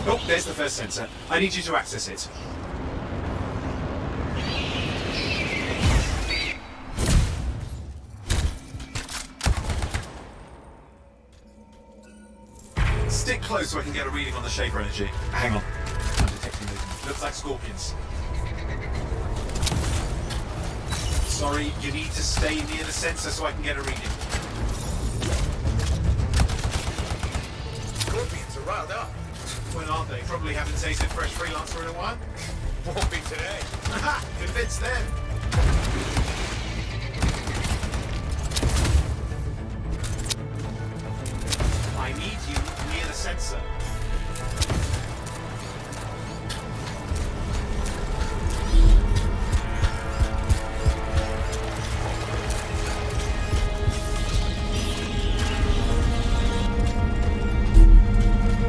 Oh, there's the first sensor. I need you to access it. Stick close so I can get a reading on the shaper energy. Hang on. I'm detecting movement. Looks like scorpions. Sorry, you need to stay near the sensor so I can get a reading. Scorpions are riled up. When aren't they? Probably haven't tasted fresh freelancer in a while. Won't be today. Haha! Convince them! I need you near the sensor.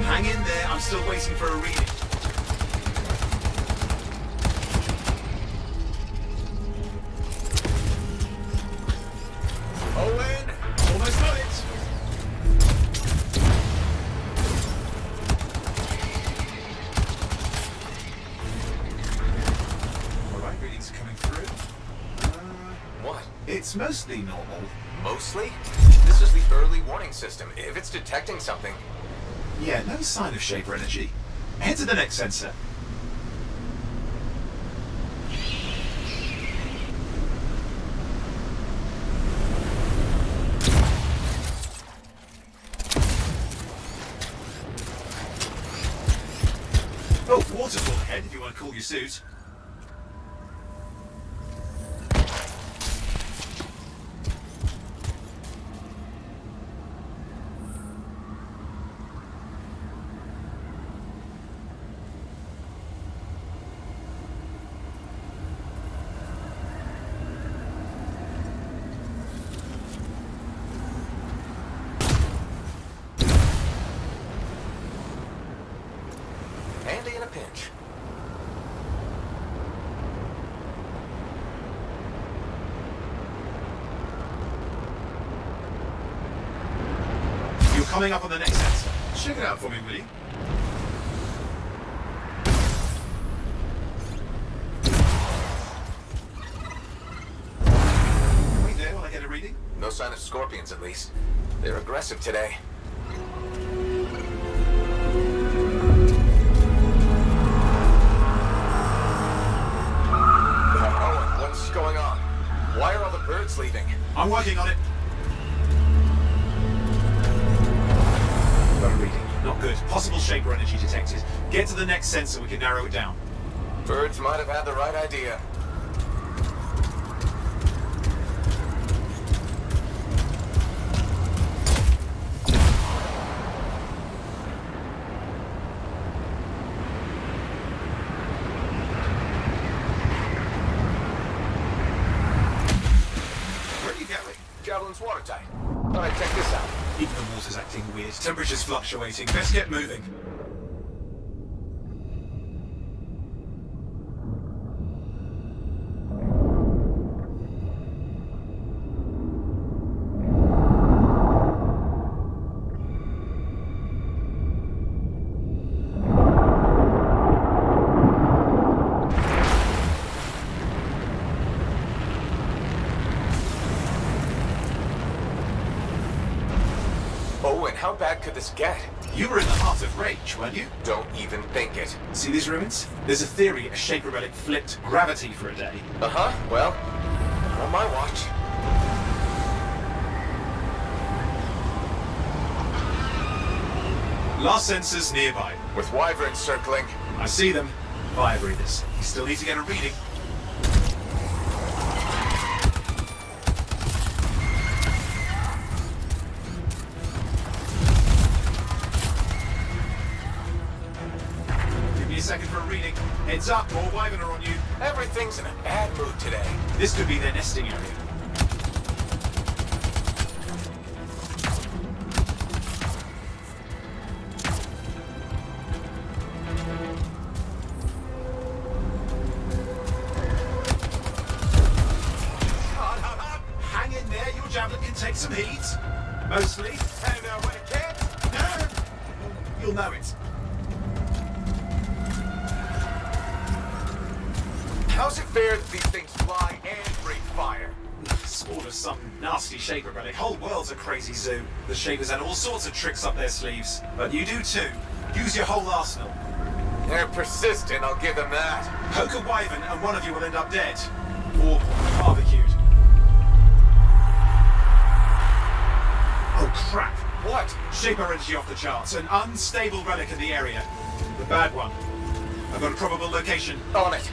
Hang in there, I'm still waiting for a reading. Owen! Almost got it! Alright, readings are coming through. What? It's mostly normal. Mostly? This is the early warning system. If it's detecting something... Yeah, no sign of shaper energy. Head to the next sensor. Oh, waterfall ahead if you want to cool your suit. Handy in a pinch. You're coming up on the next sensor. Check it out for me, will you? Wait there while I get a reading. No sign of scorpions, at least. They're aggressive today. Owen, what's going on? Why are all the birds leaving? I'm working on it. Got a reading. Not good. Possible shaper energy detected. Get to the next sensor, we can narrow it down. Birds might have had the right idea. Where are you going? Javelin's watertight. Thought I'd check this out. Even the water's acting weird. Temperature's fluctuating. Best get moving. Owen, how bad could this get? You were in the heart of rage, weren't you? Don't even think it. See these ruins? There's a theory a shaper relic flipped gravity for a day. Uh-huh. Well, on my watch. Last sensor's nearby. With wyverns circling. I see them. Fire breathers. You still need to get a reading. Give me a second for a reading. Heads up, more wyvern are on you. Everything's in a bad mood today. This could be their nesting area. Hang in there, your javelin can take some heat. Mostly. And when it can't, You'll know it. How's it fair that these things fly and breathe fire? Spawn of some nasty Shaper relic. Whole world's a crazy zoo. The Shapers had all sorts of tricks up their sleeves. But you do too. Use your whole arsenal. They're persistent, I'll give them that. Poke a wyvern and one of you will end up dead. Or barbecued. Oh crap. What? Shaper energy off the charts. An unstable relic in the area. The bad one. I've got a probable location. On it.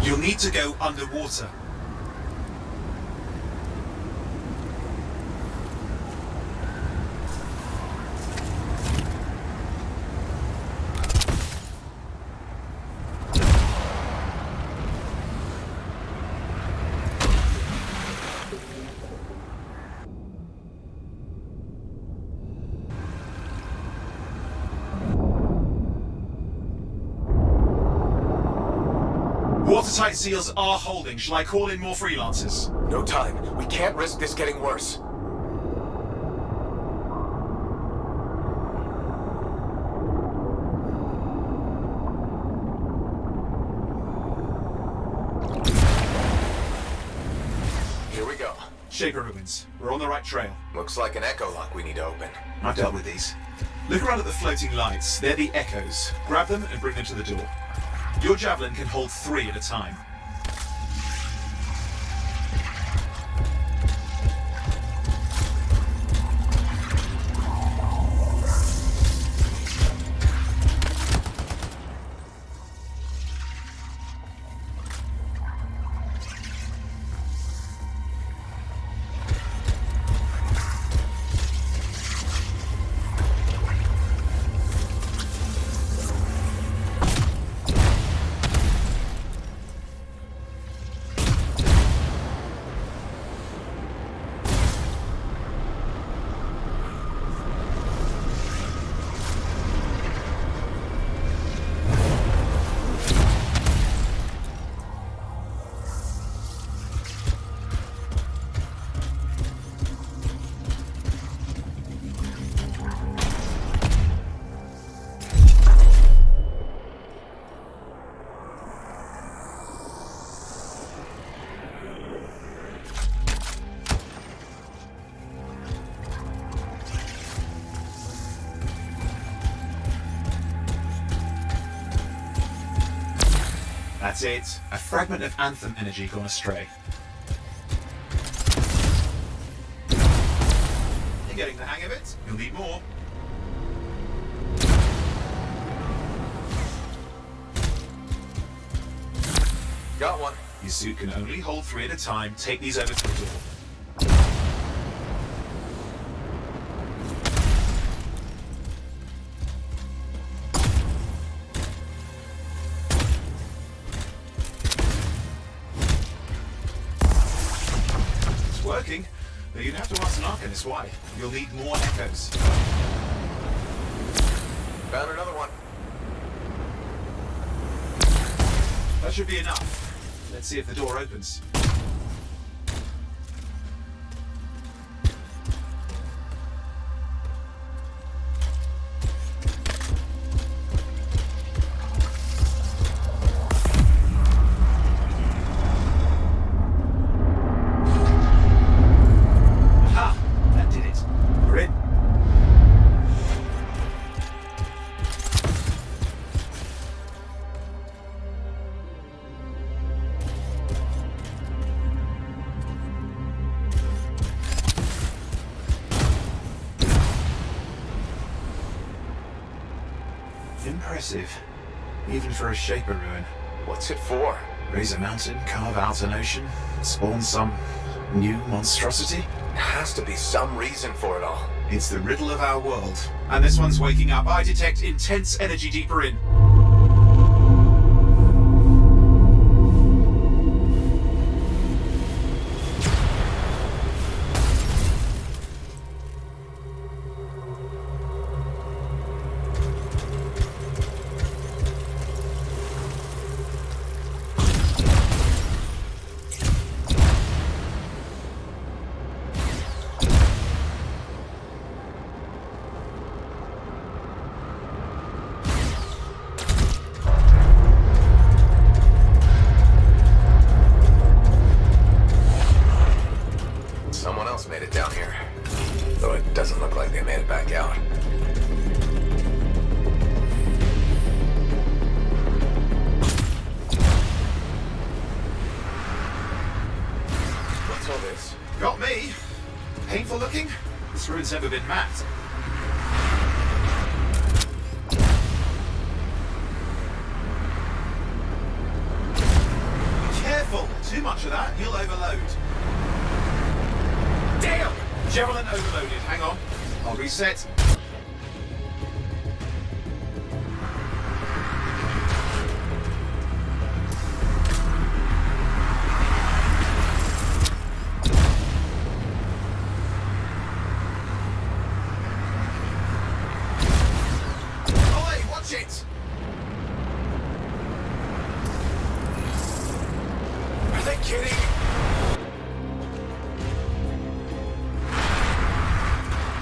You'll need to go underwater. Watertight seals are holding. Shall I call in more freelancers? No time. We can't risk this getting worse. Here we go. Shaper ruins. We're on the right trail. Looks like an echo lock we need to open. I've dealt with these. Look around at the floating lights. They're the echoes. Grab them and bring them to the door. Your javelin can hold 3 at a time. That's it. A fragment of Anthem energy gone astray. You're getting the hang of it. You'll need more. Got one. Your suit can only hold 3 at a time. Take these over to the door. Working, but you'd have to ask an Arcanist why. You'll need more echoes. Found another one. That should be enough. Let's see if the door opens. Impressive. Even for a Shaper ruin. What's it for? Raise a mountain, carve out an ocean, spawn some new monstrosity? There has to be some reason for it all. It's the riddle of our world. And this one's waking up. I detect intense energy deeper in. saw this. Got me. Painful looking? This ruin's never been mapped. Careful! Too much of that, you'll overload. Damn! Javelin overloaded. Hang on. I'll reset. It. Are they kidding?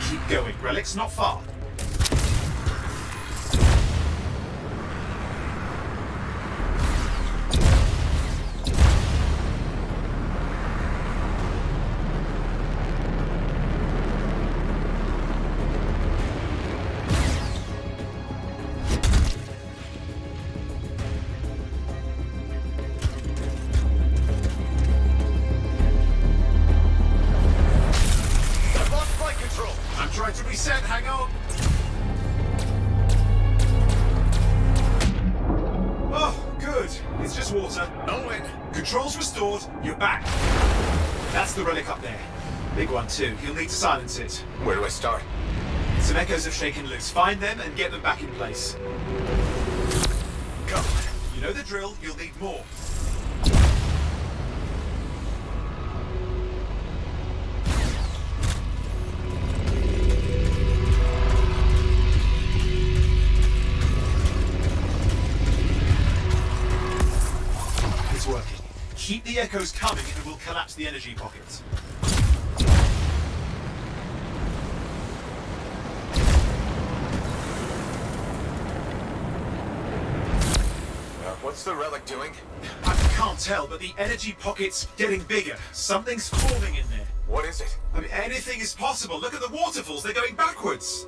Keep going, Relic's not far. Try to reset, hang on. Oh, good. It's just water. Owen! Controls restored, you're back. That's the relic up there. Big one too, you'll need to silence it. Where do I start? Some echoes have shaken loose. Find them and get them back in place. Go. You know the drill, you'll need more. Working. Keep the echoes coming and we'll collapse the energy pockets. What's the relic doing? I can't tell, but the energy pocket's getting bigger. Something's forming in there. What is it? I mean, anything is possible. Look at the waterfalls, they're going backwards.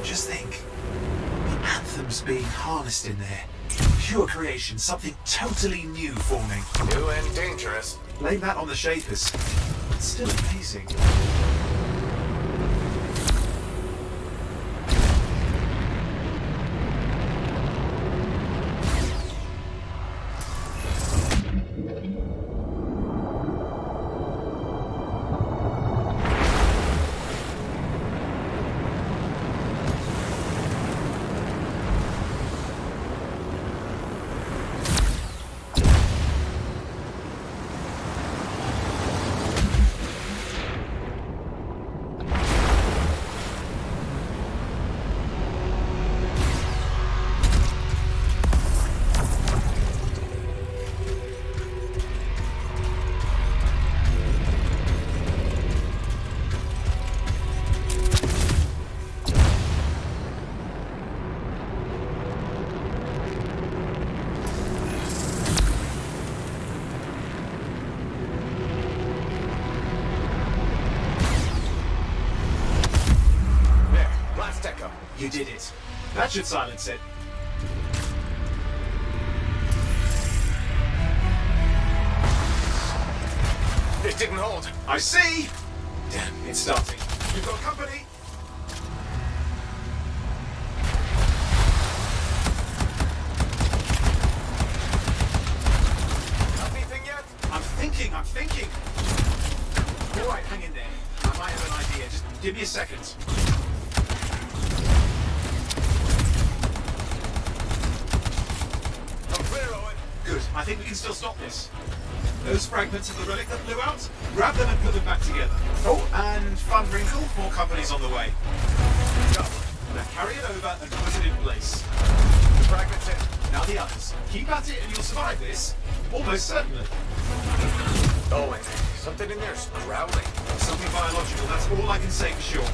Just think, the Anthem's being harnessed in there. Pure creation, something totally new forming. New and dangerous. Blame that on the Shapers. It's still amazing. You did it. That should silence it. It didn't hold. I see! Damn, it's starting. You've got company! Anything yet? I'm thinking. Alright, hang in there. I might have an idea. Just give me a second. Good. I think we can still stop this. Those fragments of the relic that blew out, grab them and put them back together. Oh, and fun wrinkle, more company's on the way. Go. Now carry it over and put it in place. The fragments in. Now the others. Keep at it and you'll survive this. Almost certainly. Owen, something in there's growling. Something biological, that's all I can say for sure.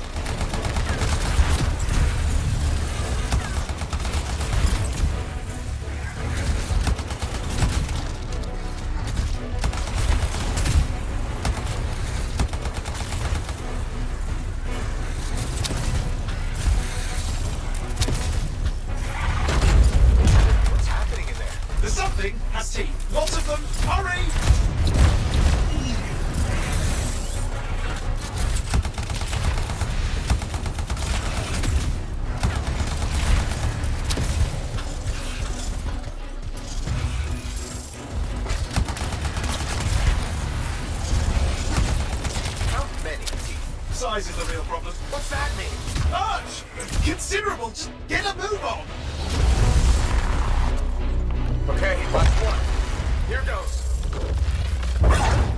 Size is the real problem. What's that mean? Large! Considerable! Just get a move on! Okay, last one. Here goes.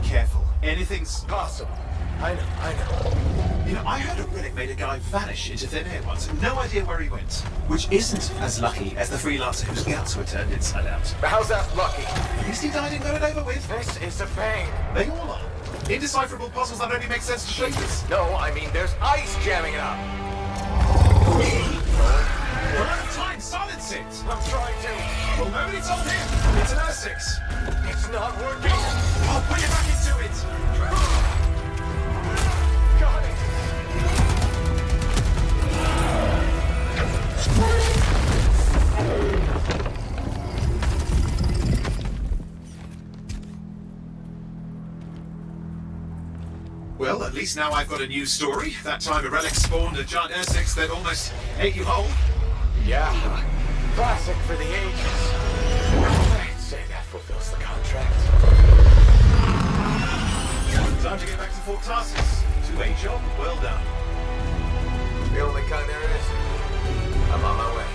Careful. Anything's... Possible. I know. You know, I heard a relic made a guy vanish into thin air once. No idea where he went. Which isn't as lucky as the freelancer whose guts were turned inside out. But how's that lucky? At least he died and got it over with. This is a pain. They all are. Indecipherable puzzles that only make sense to shapers. No, I mean there's ice jamming it up. We're out of time. Silence it. I'm trying to. Well, nobody told him. It's an R6. It's not working. I'll put you back into it. Got it. Well, at least now I've got a new story. That time a relic spawned a giant R6 that almost ate you whole. Yeah. Classic for the ages. I'd say that fulfills the contract. Time to get back to Fort Tarsus. To a job well done. The only kind there is. I'm on my way.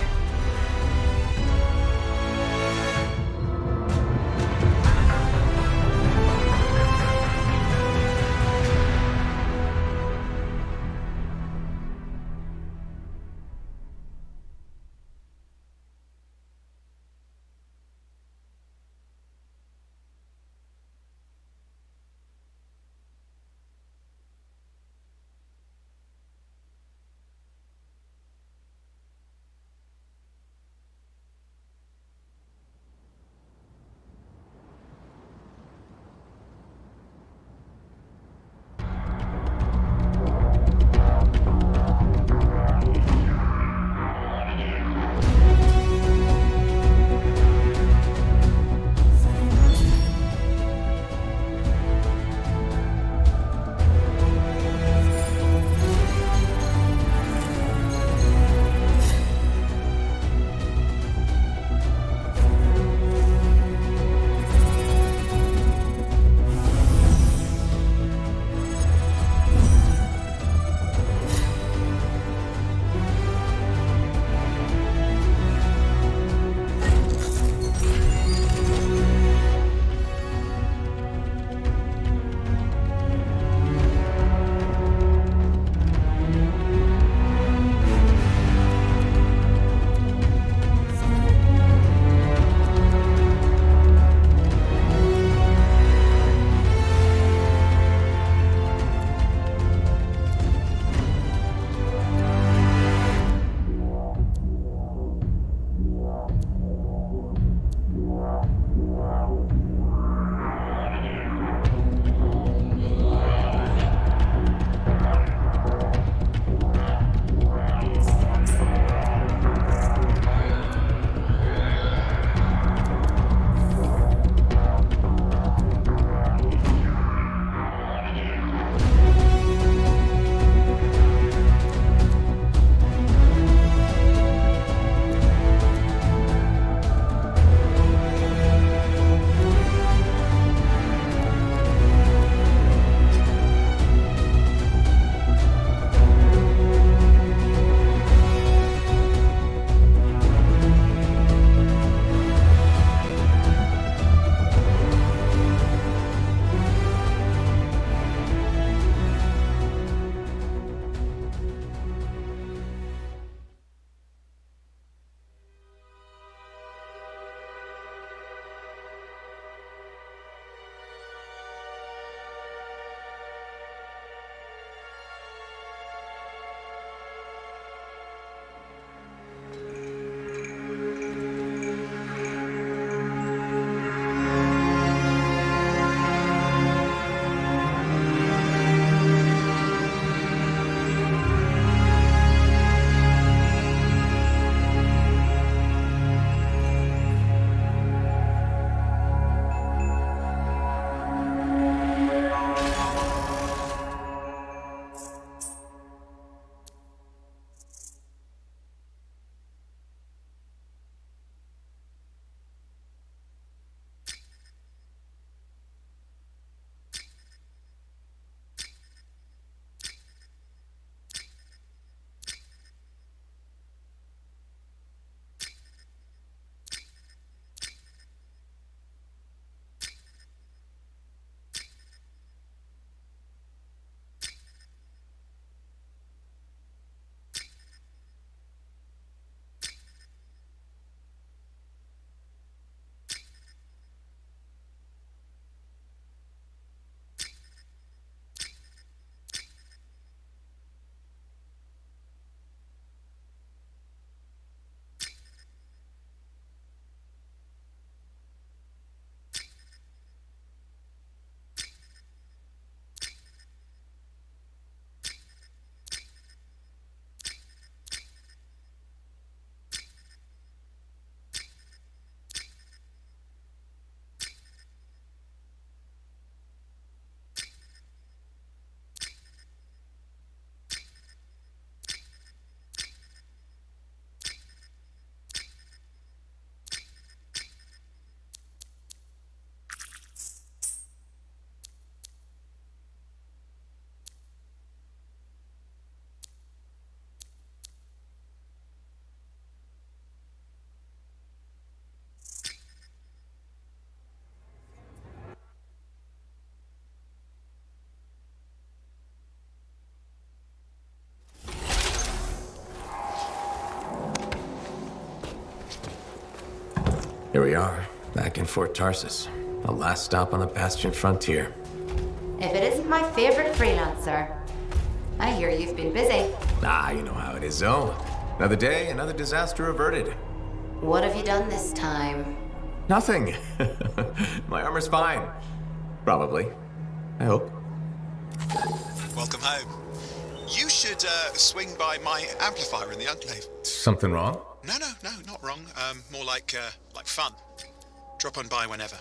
Here we are, back in Fort Tarsus. The last stop on the Bastion frontier. If it isn't my favorite freelancer. I hear you've been busy. Ah, you know how it is, Zoe. Another day, another disaster averted. What have you done this time? Nothing. My armor's fine. Probably. I hope. Welcome home. You should swing by my amplifier in the Enclave. Something wrong? No, not wrong. More like fun. Drop on by whenever.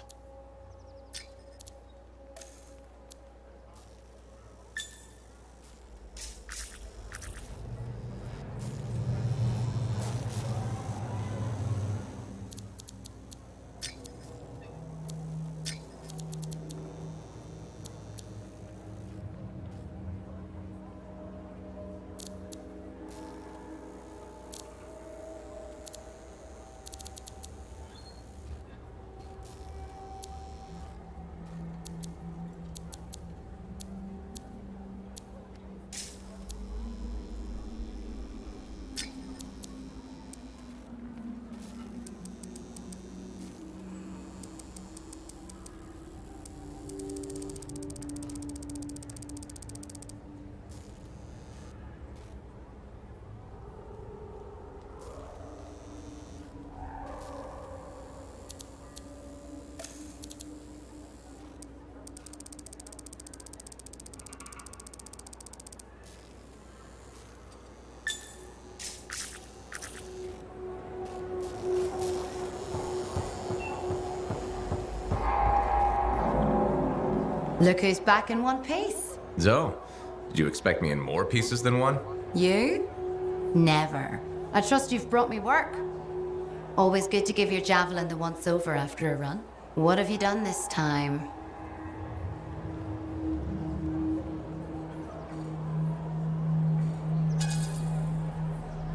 Look who's back in one piece. Zoe, did you expect me in more pieces than one? You? Never. I trust you've brought me work. Always good to give your javelin the once over after a run. What have you done this time?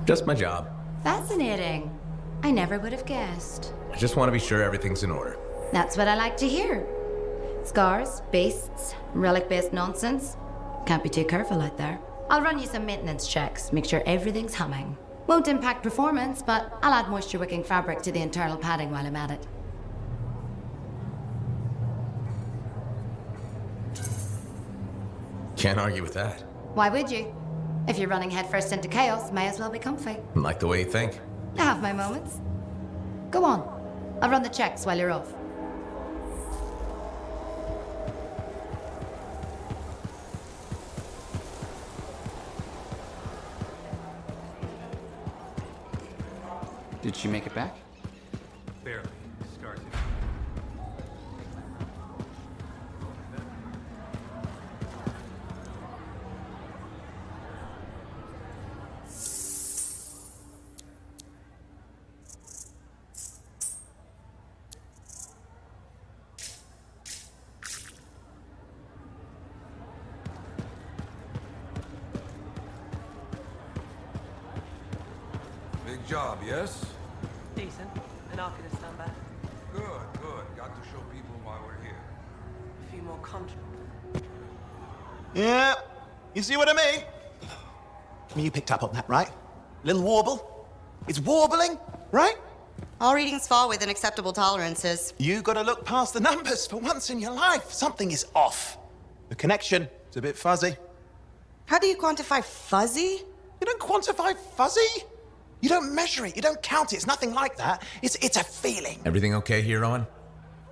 Just my job. Fascinating. I never would have guessed. I just want to be sure everything's in order. That's what I like to hear. Scars, beasts, relic-based nonsense. Can't be too careful out there. I'll run you some maintenance checks, make sure everything's humming. Won't impact performance, but I'll add moisture-wicking fabric to the internal padding while I'm at it. Can't argue with that. Why would you? If you're running headfirst into chaos, may as well be comfy. Like the way you think. I have my moments. Go on. I'll run the checks while you're off. Did she make it back? Barely. Started. Big job, yes? Decent. An Arcanist number. Good, good. Got to show people why we're here. A few more contracts. Yeah, you see what I mean? You picked up on that, right? Little warble. It's warbling, right? All readings fall within acceptable tolerances. You gotta look past the numbers for once in your life. Something is off. The connection is a bit fuzzy. How do you quantify fuzzy? You don't quantify fuzzy. You don't measure it. You don't count it. It's nothing like that. It's a feeling. Everything okay here, Owen?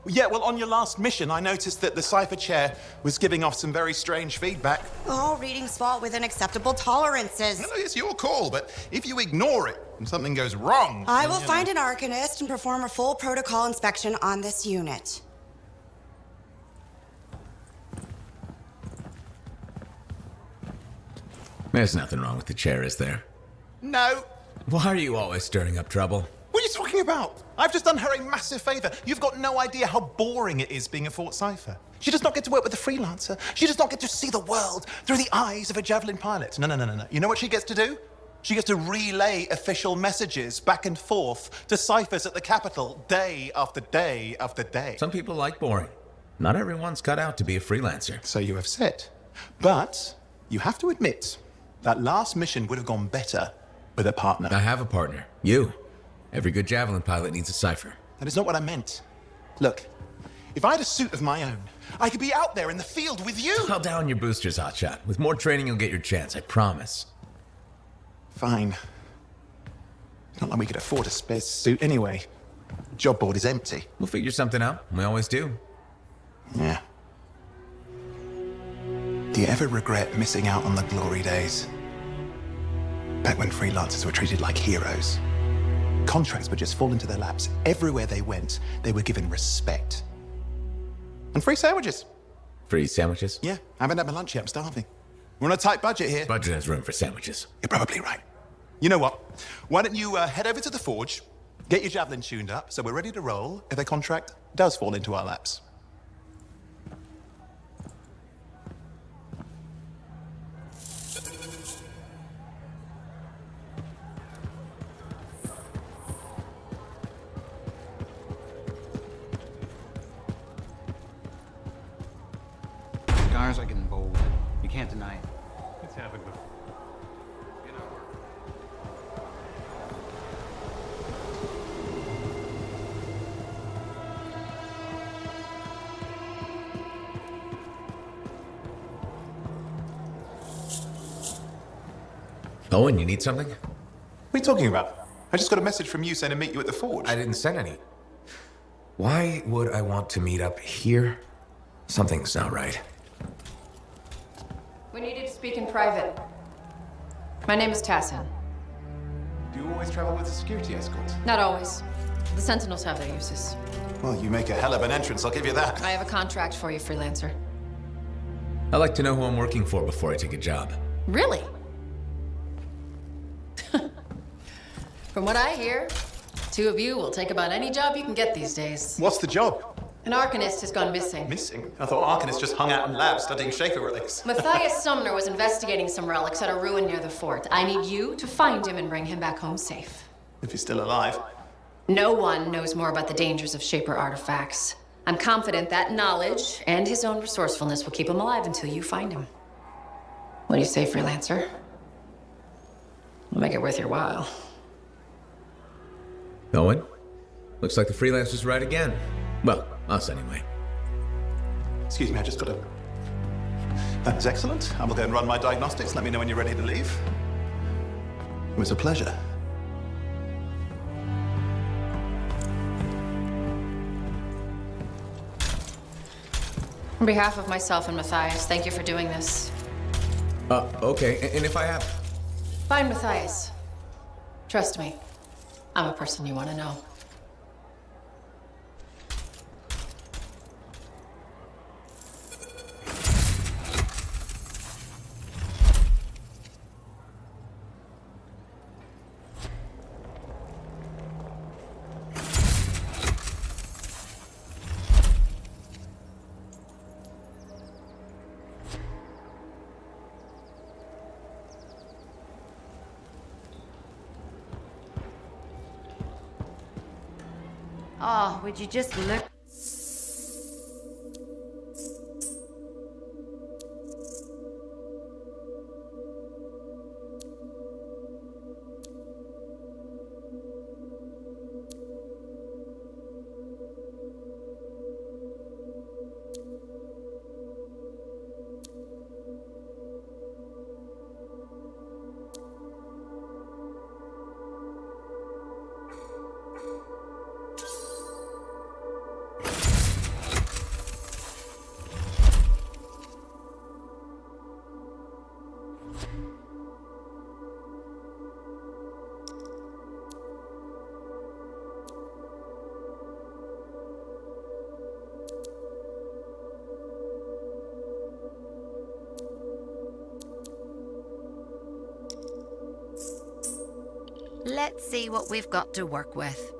Yeah, well, on your last mission, I noticed that the cipher chair was giving off some very strange feedback. All readings fall within acceptable tolerances. No, it's your call, but if you ignore it and something goes wrong... I will find an Arcanist and perform a full protocol inspection on this unit. There's nothing wrong with the chair, is there? No. Why are you always stirring up trouble? What are you talking about? I've just done her a massive favor. You've got no idea how boring it is being a Fort Cipher. She does not get to work with a freelancer. She does not get to see the world through the eyes of a javelin pilot. No. You know what she gets to do? She gets to relay official messages back and forth to ciphers at the capital day after day after day. Some people like boring. Not everyone's cut out to be a freelancer. So you have said. But you have to admit that last mission would have gone better with a partner. I have a partner. You. Every good javelin pilot needs a cipher. That is not what I meant. Look, if I had a suit of my own, I could be out there in the field with you. Calm down your boosters, Hotshot. With more training, you'll get your chance, I promise. Fine. It's not like we could afford a spare suit anyway. The job board is empty. We'll figure something out. We always do. Yeah. Do you ever regret missing out on the glory days? Back when freelancers were treated like heroes. Contracts would just fall into their laps. Everywhere they went, they were given respect. And free sandwiches. Free sandwiches? Yeah, I haven't had my lunch yet. I'm starving. We're on a tight budget here. Budget has room for sandwiches. You're probably right. You know what? Why don't you head over to the forge, get your javelin tuned up, so we're ready to roll if a contract does fall into our laps. Scars are getting bold. You can't deny it. It's happened before. Owen, you need something? What are you talking about? I just got a message from you saying to meet you at the forge. I didn't send any. Why would I want to meet up here? Something's not right. We needed to speak in private. My name is Tassin. Do you always travel with a security escort? Not always. The Sentinels have their uses. Well, you make a hell of an entrance, I'll give you that. I have a contract for you, freelancer. I like to know who I'm working for before I take a job. Really? From what I hear, two of you will take about any job you can get these days. What's the job? An Arcanist has gone missing. Missing? I thought Arcanists just hung out in labs studying Shaper relics. Matthias Sumner was investigating some relics at a ruin near the fort. I need you to find him and bring him back home safe. If he's still alive. No one knows more about the dangers of Shaper artifacts. I'm confident that knowledge and his own resourcefulness will keep him alive until you find him. What do you say, freelancer? We'll make it worth your while. Owen? Looks like the freelancer's right again. Well, us anyway. Excuse me, I just got a... That is excellent. I will go and run my diagnostics. Let me know when you're ready to leave. It was a pleasure. On behalf of myself and Matthias, thank you for doing this. Okay, and if I have... Find Matthias. Trust me, I'm a person you want to know. Oh, would you just look? Let's see what we've got to work with.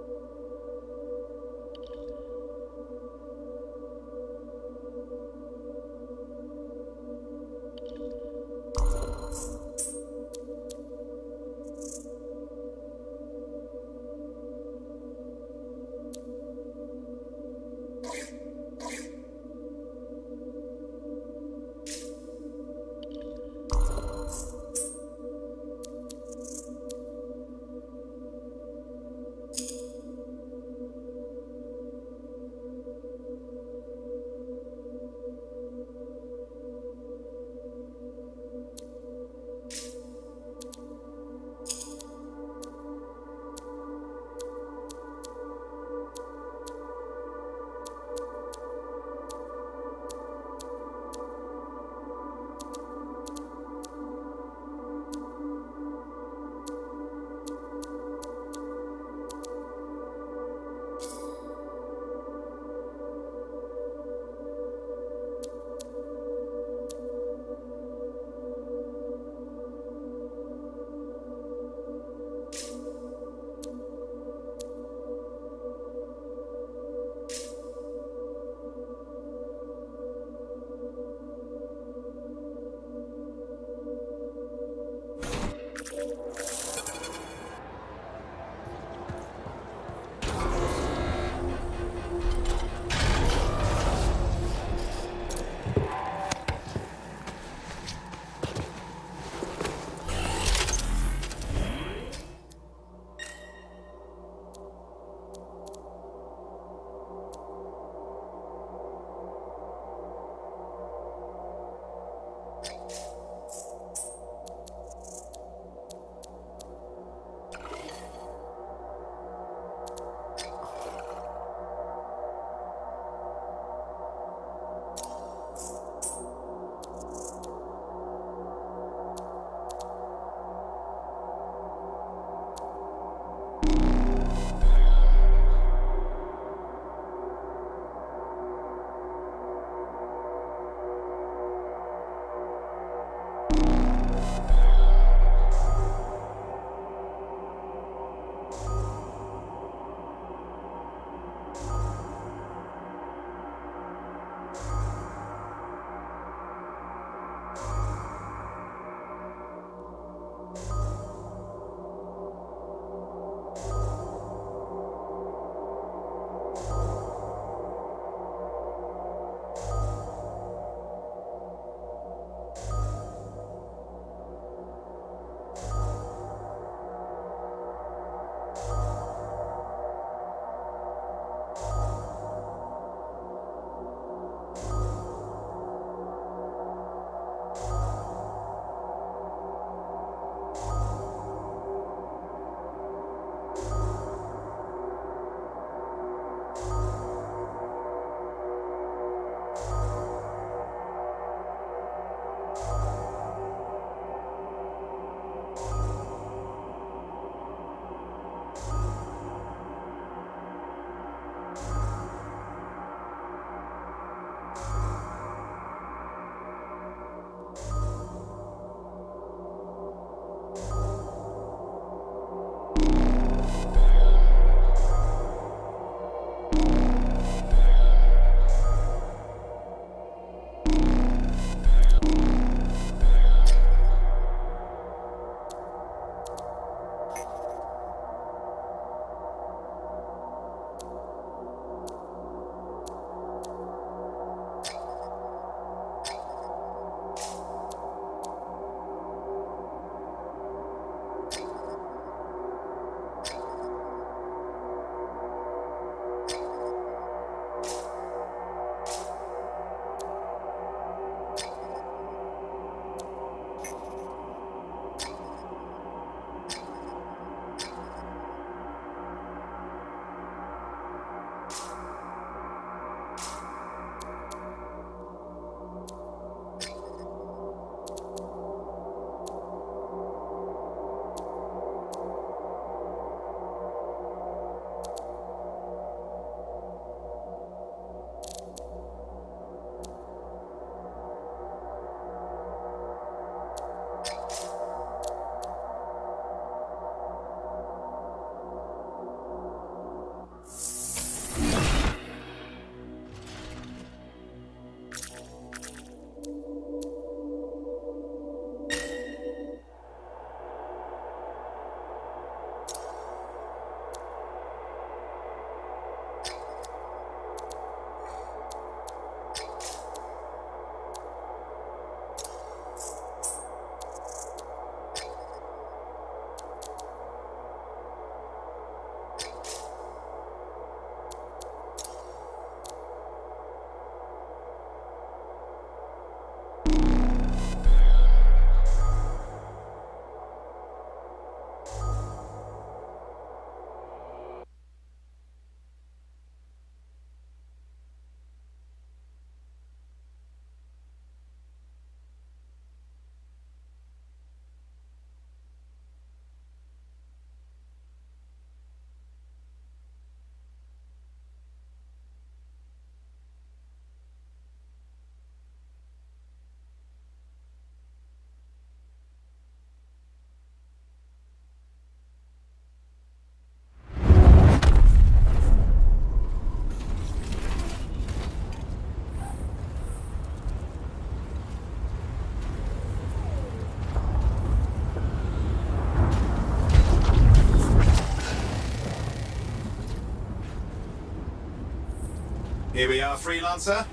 Here we are, freelancer.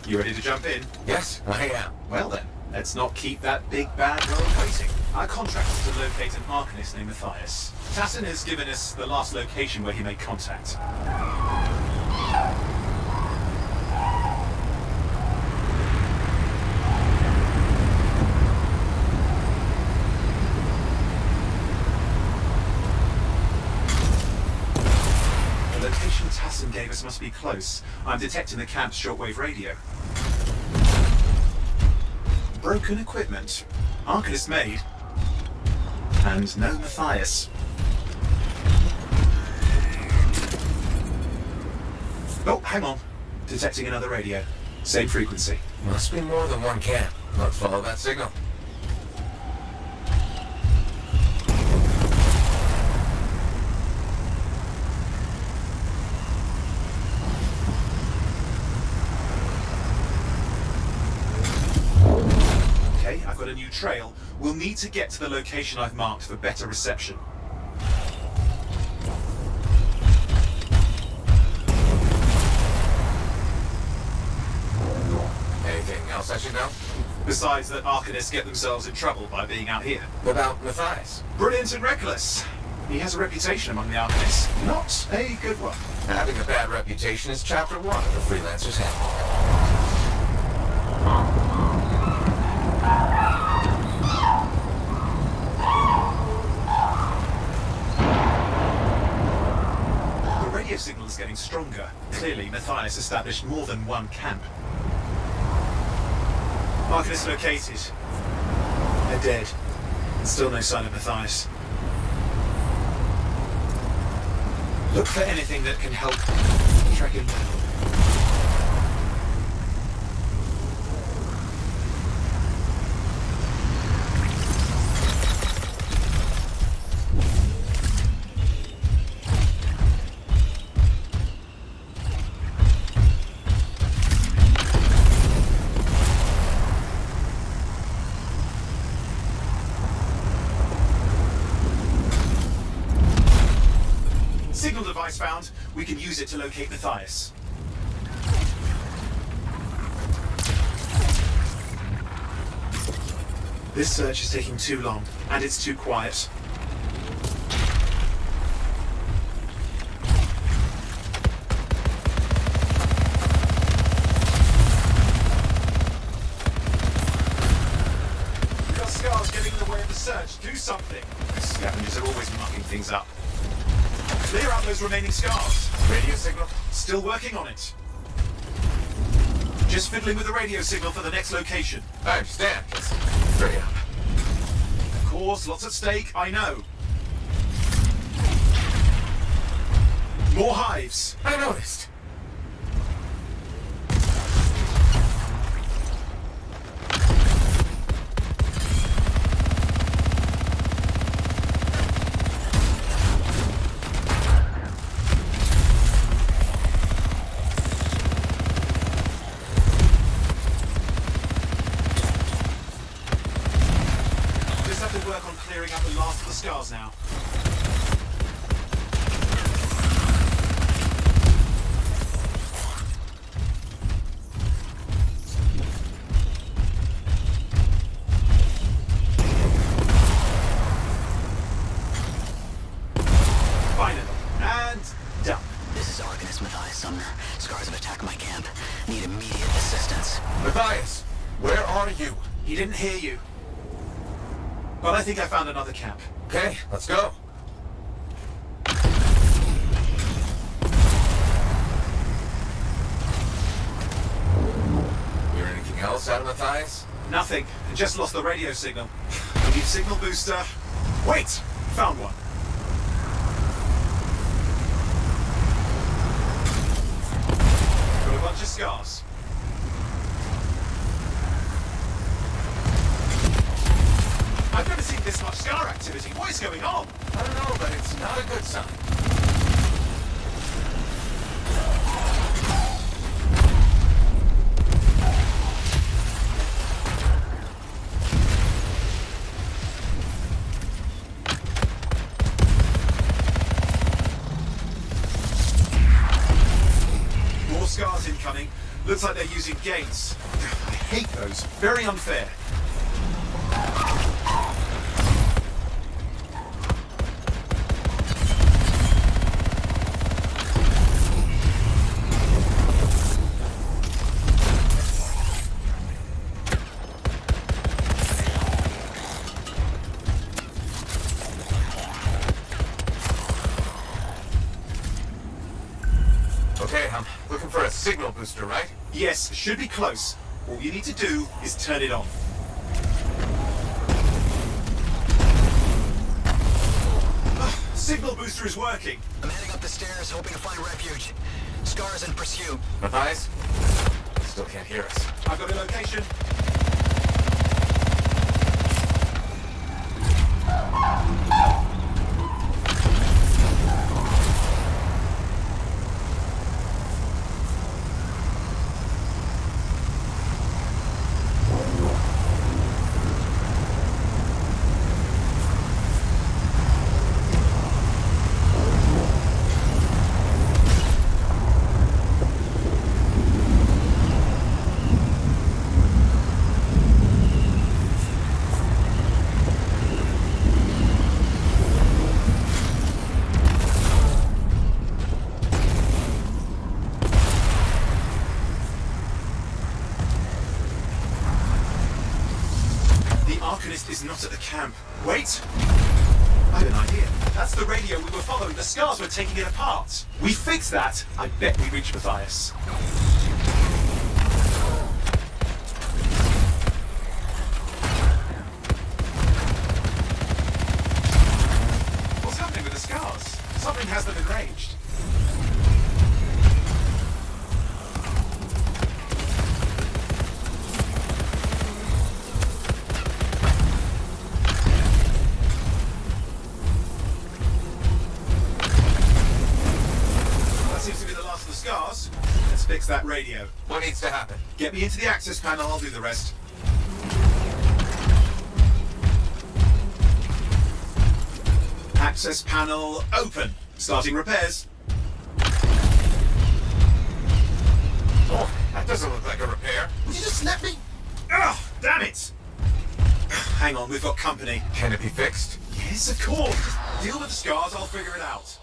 You ready to jump in? Yes, I am. Well then, let's not keep that big bad world waiting. Our contract is to locate an Arcanist named Matthias. Tassin has given us the last location where he made contact. The location Tassin gave us must be close. I'm detecting the camp's shortwave radio. Broken equipment. Arcanist made. And no Matthias. Oh, hang on. Detecting another radio. Same frequency. Must be more than one camp. Let's follow that signal. Okay, I've got a new trail. We'll need to get to the location I've marked for better reception. Anything else I should know? Besides that Arcanists get themselves in trouble by being out here. What about Matthias? Brilliant and reckless. He has a reputation among the Arcanists. Not a good one. Having a bad reputation is chapter 1 of the Freelancer's Handbook. The radio signal is getting stronger. Clearly, Matthias established more than one camp. Arcanist located. They're dead. And still no sign of Matthias. Look for anything that can help track him down. Signal device found. We can use it to locate Matthias. This search is taking too long, and it's too quiet. We've got scars getting in the way of the search. Do something. Scavengers are always mucking things up. Clear out those remaining scars. Radio signal. Still working on it. Just fiddling with the radio signal for the next location. I understand. Let's hurry up. Of course, lots at stake, I know. More hives. I noticed. Work on clearing out the last of the scars now. Finally. And done. This is Arcanist Matthias Sumner. Scars have attacked my camp. Need immediate assistance. Matthias, where are you? He didn't hear you. But I think I found another camp. Okay, let's go. Hear anything else out of Matthias? Nothing. I just lost the radio signal. We need signal booster. Wait! Found one. Got a bunch of scars. I've never seen this much scar activity. What is going on? I don't know, but it's not a good sign. More scars in using gates. I hate those. Very unfair. Okay, I'm looking for a signal booster, right? Yes, should be close. All you need to do is turn it on. Signal booster is working. I'm heading up the stairs, hoping to find refuge. Scars in pursuit. Matthias? Still can't hear us. I've got a location. Arcanist is not at the camp. Wait! I have an idea. That's the radio we were following. The scars were taking it apart. We fix that, I bet we reach Matthias. What's happening with the scars? Something has them enraged. Scars. Let's fix that radio. What needs to happen? Get me into the access panel, I'll do the rest. Access panel open. Starting repairs. Oh, that doesn't look like a repair. Would you just let me? Ugh, damn it! Hang on, we've got company. Can it be fixed? Yes, of course. Just deal with the scars, I'll figure it out.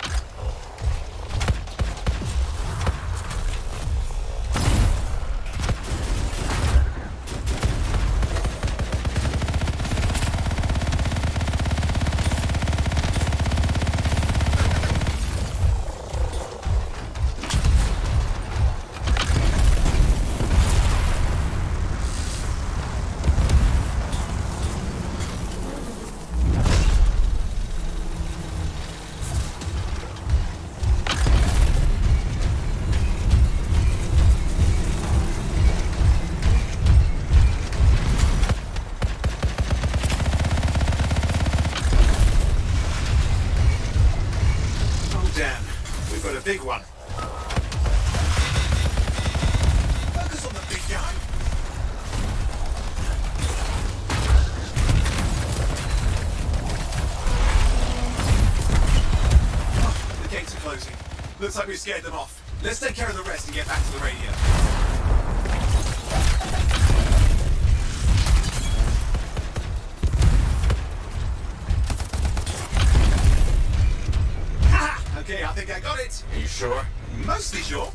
Big one. Focus on the big guy. Oh, the gates are closing. Looks like we scared them off. Let's take care of the rest and get back to the radio. Okay, I think I got it. Are you sure? Mostly sure.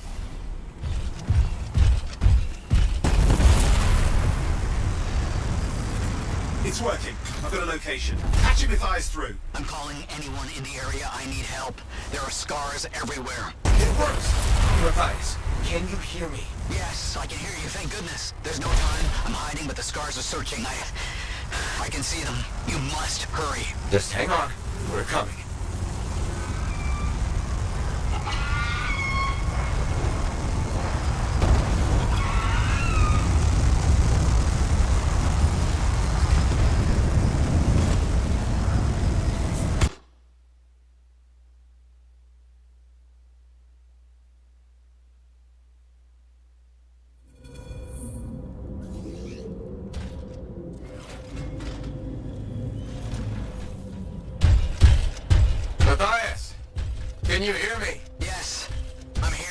It's working. I've got a location. Patching Matthias through. I'm calling anyone in the area. I need help. There are scars everywhere. It works! Matthias, can you hear me? Yes, I can hear you, thank goodness. There's no time. I'm hiding, but the scars are searching. I can see them. You must hurry. Just hang on. We're coming. Matthias! Can you hear me? Yes, I'm here.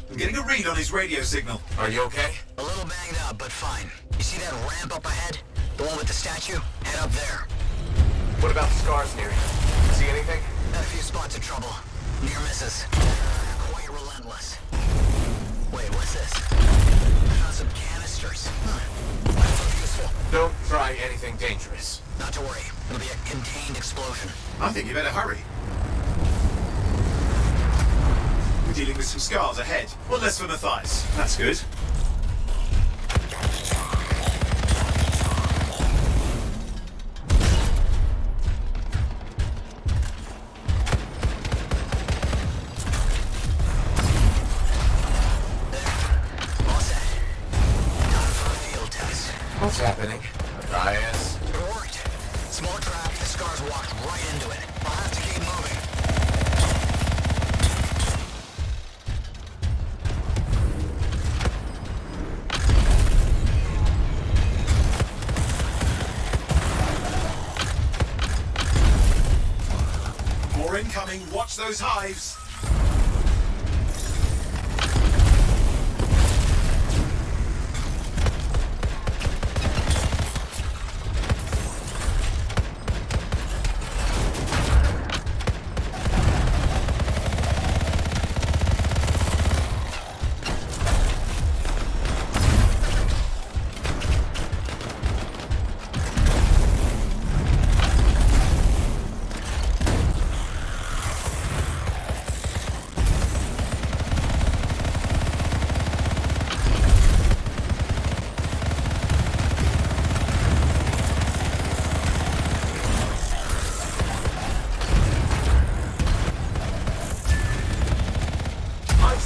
I'm getting a read on his radio signal. Are you okay? A little bit. but fine. You see that ramp up ahead? The one with the statue? Head up there. What about the scars near you? See anything? Had a few spots of trouble. Near misses. Quite relentless. Wait, what's this? I found some canisters. Might prove useful. Don't try anything dangerous. Not to worry. It'll be a contained explosion. I think you better hurry. We're dealing with some scars ahead. One less for Matthias. That's good. What's happening? Matthias? It worked. Small trap, the scars walked right into it. I'll have to keep moving. More incoming. Watch those hives.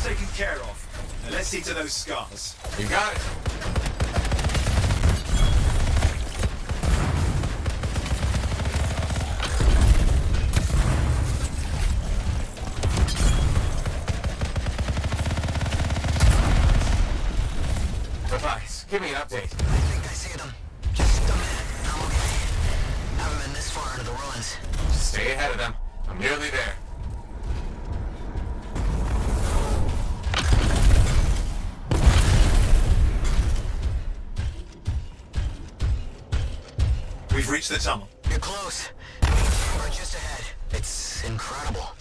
Taken care of. Now let's see to those scars. You got it. Matthias, give me an update. I think I see them. Just a minute. I'm okay. Haven't been this far into the ruins. Just stay ahead of them. I'm nearly there. We've reached the tunnel. You're close. We're just ahead. It's incredible.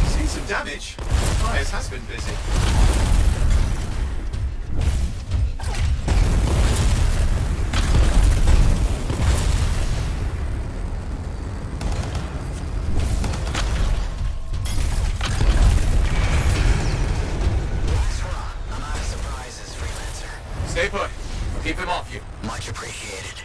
See some damage. Matthias has been busy. Stay put. I'll keep him off you. Much appreciated.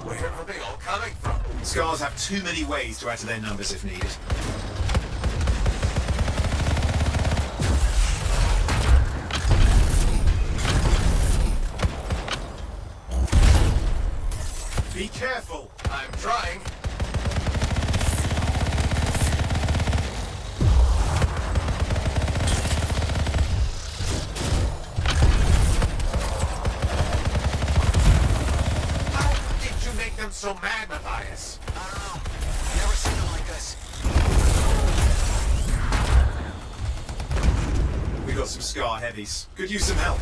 Where are they all coming from? Scars have too many ways to add to their numbers if needed. Be careful. I'm trying. How did you make them so mad, Matthias? I don't know. Never seen them like this. We got some scar heavies. Could use some help.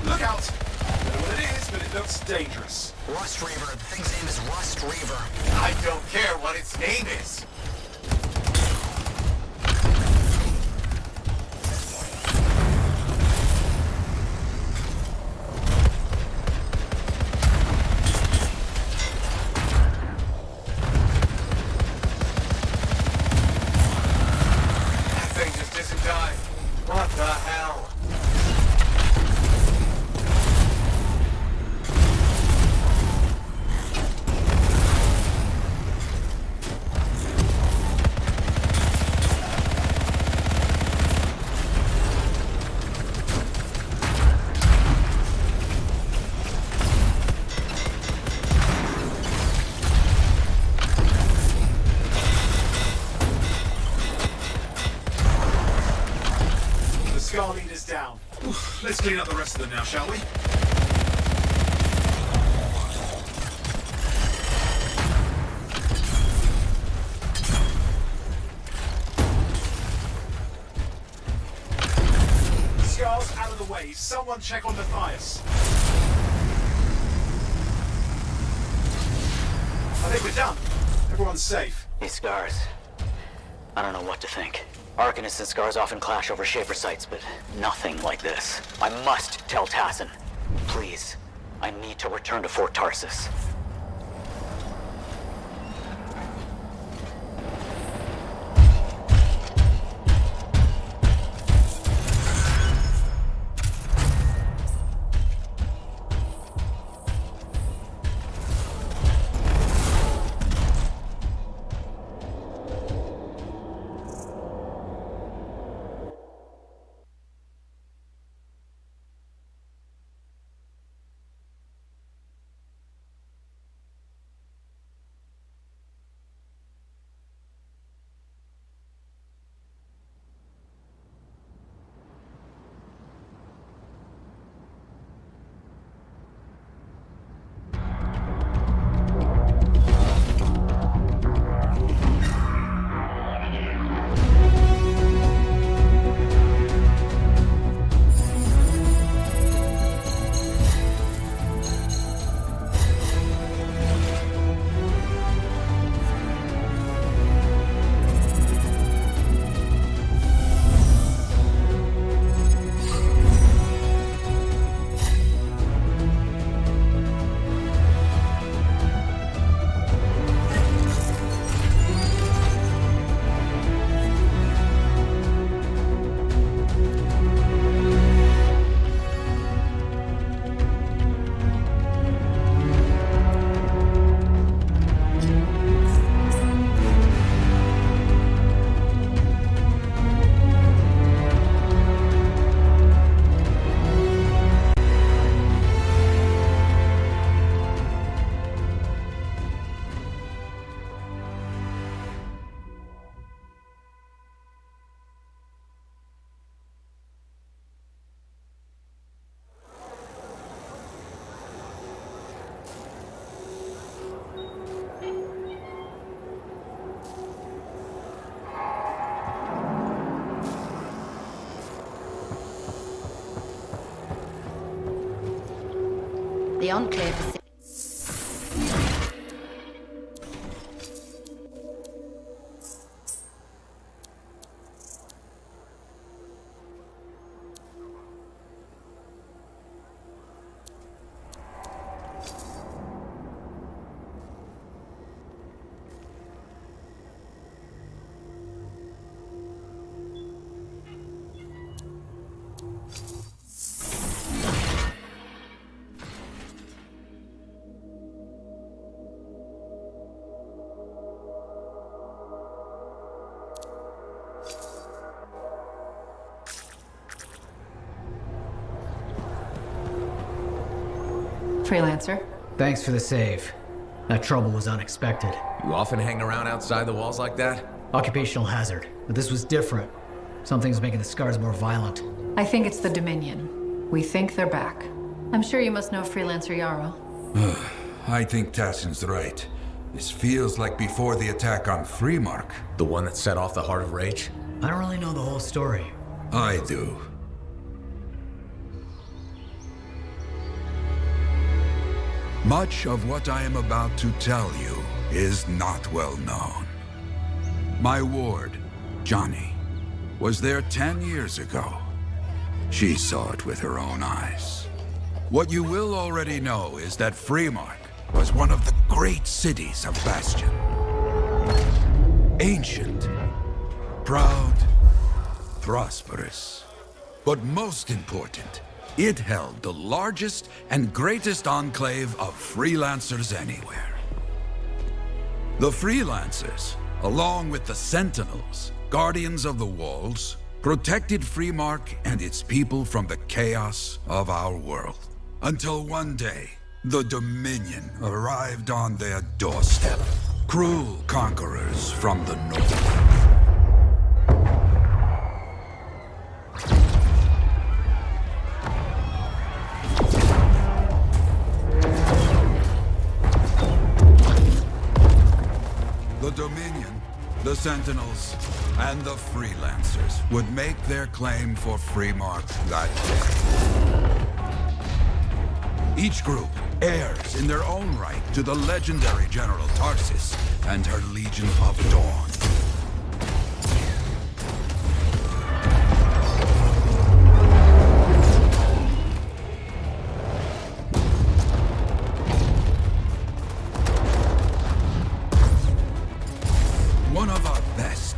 Look out! Don't know what it is, but it looks dangerous. Rust Reaver. The thing's name is Rust Reaver. I don't care what its name is. That thing just isn't dying. What the hell? Scar leader's down. Let's clean up the rest of them now, shall we? Scar's out of the way. Someone check on Matthias. I think we're done. Everyone's safe. These scars. I don't know what to think. Arcanists and scars often clash over Shaper sites, but nothing like this. I must tell Tassin. Please. I need to return to Fort Tarsus. The Enclave is... Freelancer. Thanks for the save. That trouble was unexpected. You often hang around outside the walls like that? Occupational hazard, but this was different. Something's making the scars more violent. I think it's the Dominion. We think they're back. I'm sure you must know Freelancer Yarrow. I think Tassin's right. This feels like before the attack on Freemark. The one that set off the Heart of Rage? I don't really know the whole story. I do. Much of what I am about to tell you is not well known. My ward, Johnny, was there 10 years ago. She saw it with her own eyes. What you will already know is that Freemark was one of the great cities of Bastion. Ancient, proud, prosperous. But most important, it held the largest and greatest enclave of freelancers anywhere. The freelancers, along with the Sentinels, guardians of the walls, protected Freemark and its people from the chaos of our world. Until one day, the Dominion arrived on their doorstep. Cruel conquerors from the north. Dominion, the Sentinels, and the Freelancers would make their claim for Freemark that day. Each group heirs in their own right to the legendary General Tarsis and her Legion of Dawn. One of our best,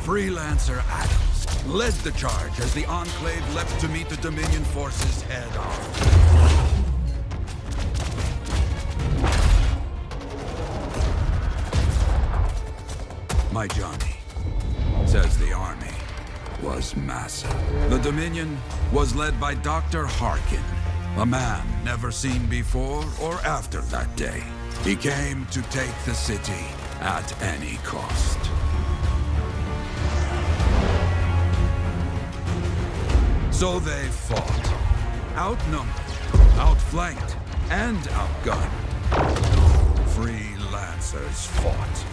Freelancer Adams, led the charge as the Enclave leapt to meet the Dominion forces head-on. My Johnny, says the army, was massive. The Dominion was led by Dr. Harkin, a man never seen before or after that day. He came to take the city at any cost. So they fought, outnumbered, outflanked, and outgunned. Freelancers fought.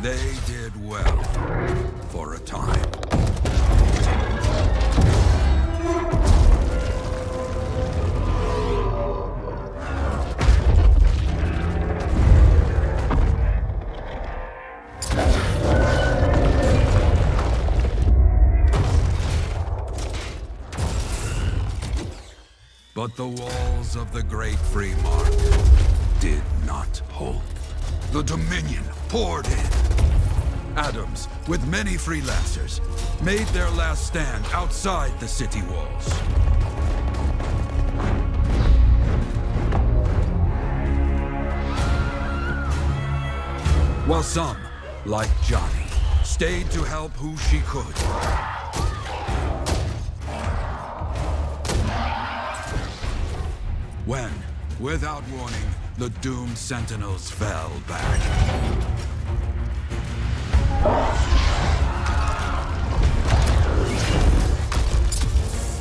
They did well for a time. But the walls of the Great Freemark did not hold. The Dominion poured in. Adams, with many Freelancers, made their last stand outside the city walls. While some, like Johnny, stayed to help who she could. When, without warning, the doomed Sentinels fell back.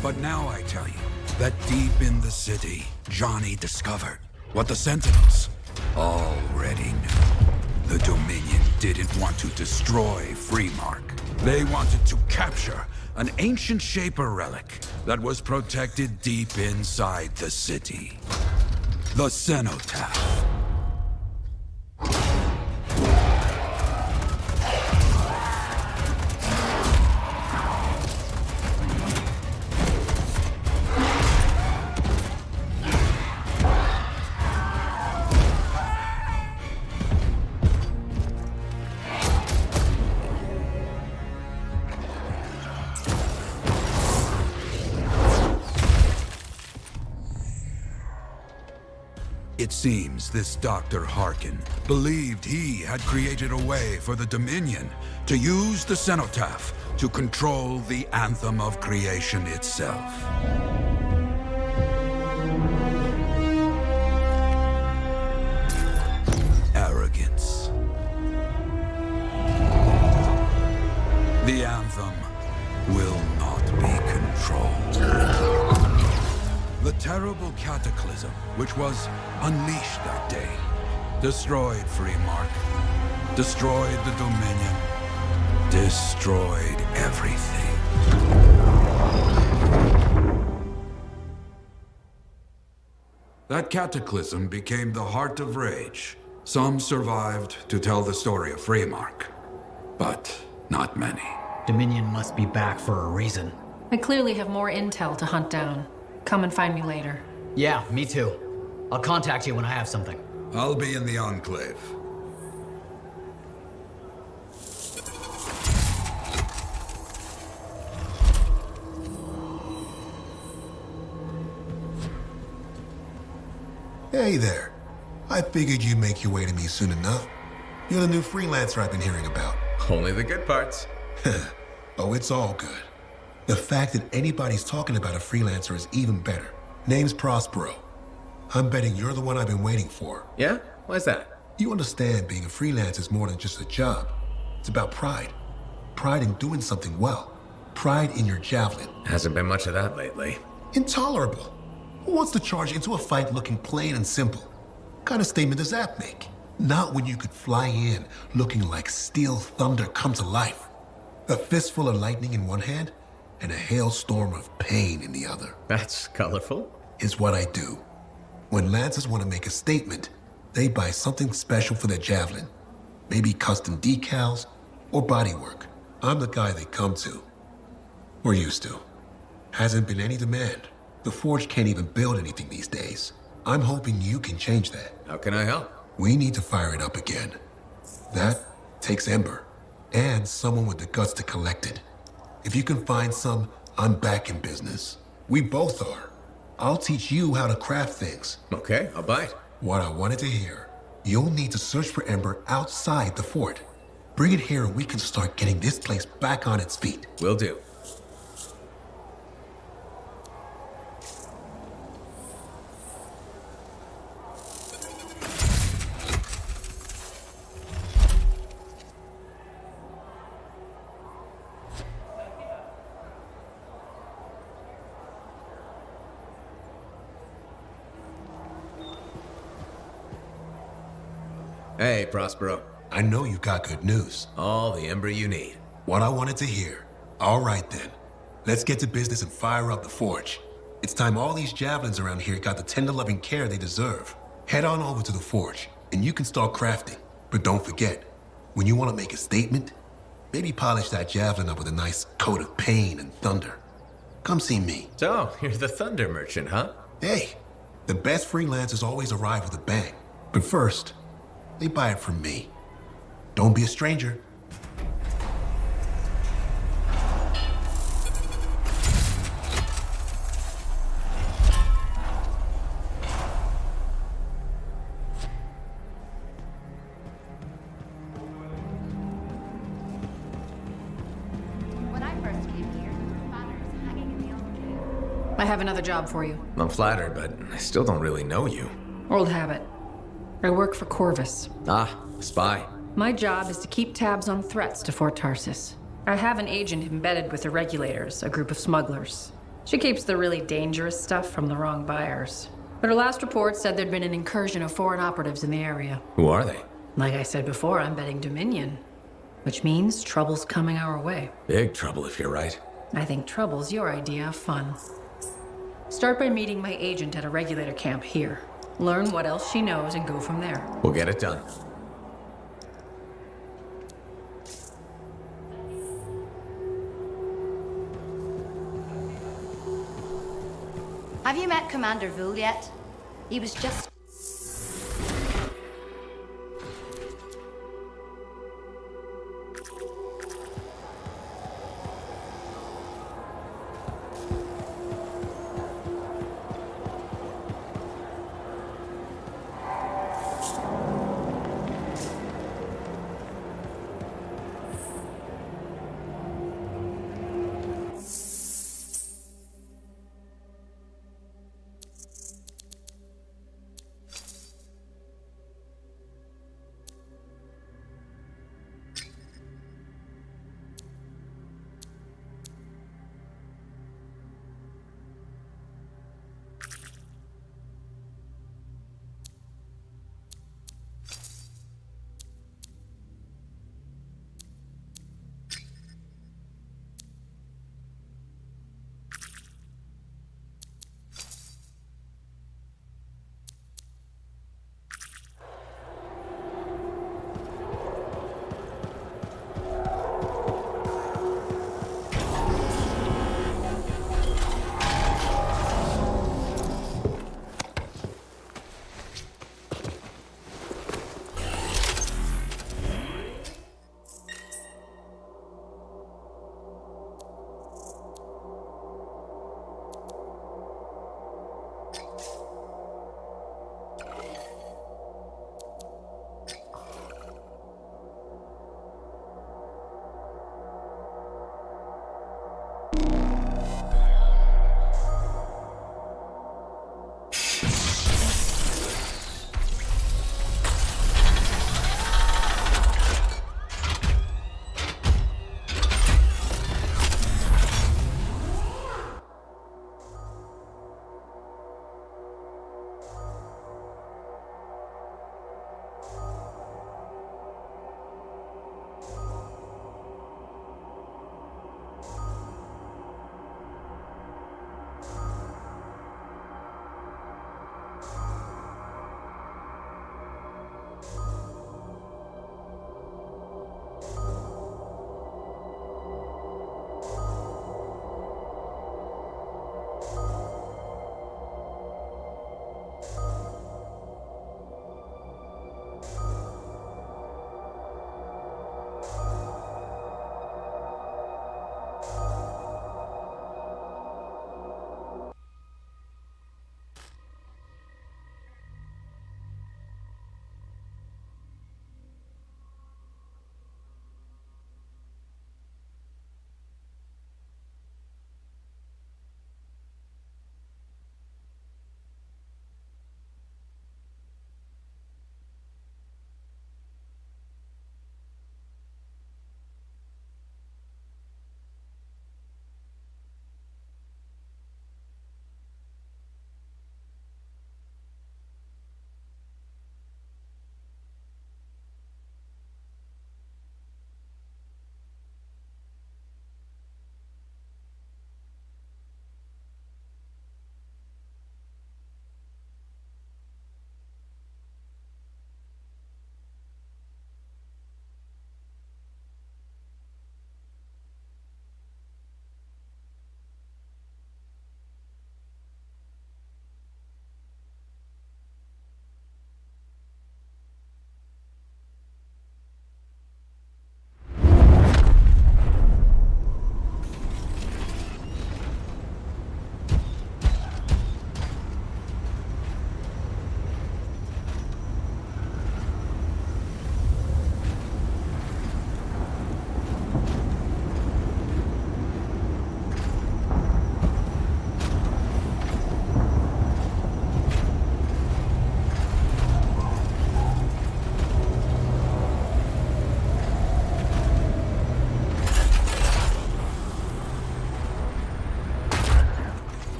But now I tell you that deep in the city, Johnny discovered what the Sentinels already knew. The Dominion didn't want to destroy Freemark. They wanted to capture an ancient Shaper relic that was protected deep inside the city. The Cenotaph. It seems this Dr. Harkin believed he had created a way for the Dominion to use the Cenotaph to control the Anthem of creation itself. Arrogance. The Anthem will not be controlled. The terrible cataclysm which was unleashed that day destroyed Freemark, destroyed the Dominion, destroyed everything. That cataclysm became the heart of rage. Some survived to tell the story of Freemark, but not many. Dominion must be back for a reason. I clearly have more intel to hunt down. Come and find me later. Yeah, me too. I'll contact you when I have something. I'll be in the Enclave. Hey there. I figured you'd make your way to me soon enough. You're the new freelancer I've been hearing about. Only the good parts. Oh, it's all good. The fact that anybody's talking about a freelancer is even better. Name's Prospero. I'm betting you're the one I've been waiting for. Yeah? Why's that? You understand being a freelancer is more than just a job. It's about pride. Pride in doing something well. Pride in your javelin. Hasn't been much of that lately. Intolerable. Who wants to charge into a fight looking plain and simple? What kind of statement does that make? Not when you could fly in looking like steel thunder come to life. A fistful of lightning in one hand and a hailstorm of pain in the other. That's colorful. Is what I do. When Lancers want to make a statement, they buy something special for their javelin. Maybe custom decals or bodywork. I'm the guy they come to. Or used to. Hasn't been any demand. The Forge can't even build anything these days. I'm hoping you can change that. How can I help? We need to fire it up again. That takes Ember. And someone with the guts to collect it. If you can find some, I'm back in business. We both are. I'll teach you how to craft things. Okay, I'll bite. What I wanted to hear. You'll need to search for Ember outside the fort. Bring it here and we can start getting this place back on its feet. Will do. Hey, Prospero. I know you've got good news. All the Ember you need. What I wanted to hear. All right then. Let's get to business and fire up the Forge. It's time all these javelins around here got the tender loving care they deserve. Head on over to the Forge, and you can start crafting. But don't forget, when you want to make a statement, maybe polish that javelin up with a nice coat of pain and thunder. Come see me. So, you're the thunder merchant, huh? Hey, the best freelancers always arrive with a bang. But first, they buy it from me. Don't be a stranger. When I first came here, banners hanging in the old. I have another job for you. I'm flattered, but I still don't really know you. Old habit. I work for Corvus. Ah, spy. My job is to keep tabs on threats to Fort Tarsis. I have an agent embedded with the regulators, a group of smugglers. She keeps the really dangerous stuff from the wrong buyers. But her last report said there'd been an incursion of foreign operatives in the area. Who are they? Like I said before, I'm betting Dominion. Which means trouble's coming our way. Big trouble if you're right. I think trouble's your idea of fun. Start by meeting my agent at a regulator camp here. Learn what else she knows and go from there. We'll get it done. Have you met Commander Vul yet? He was just...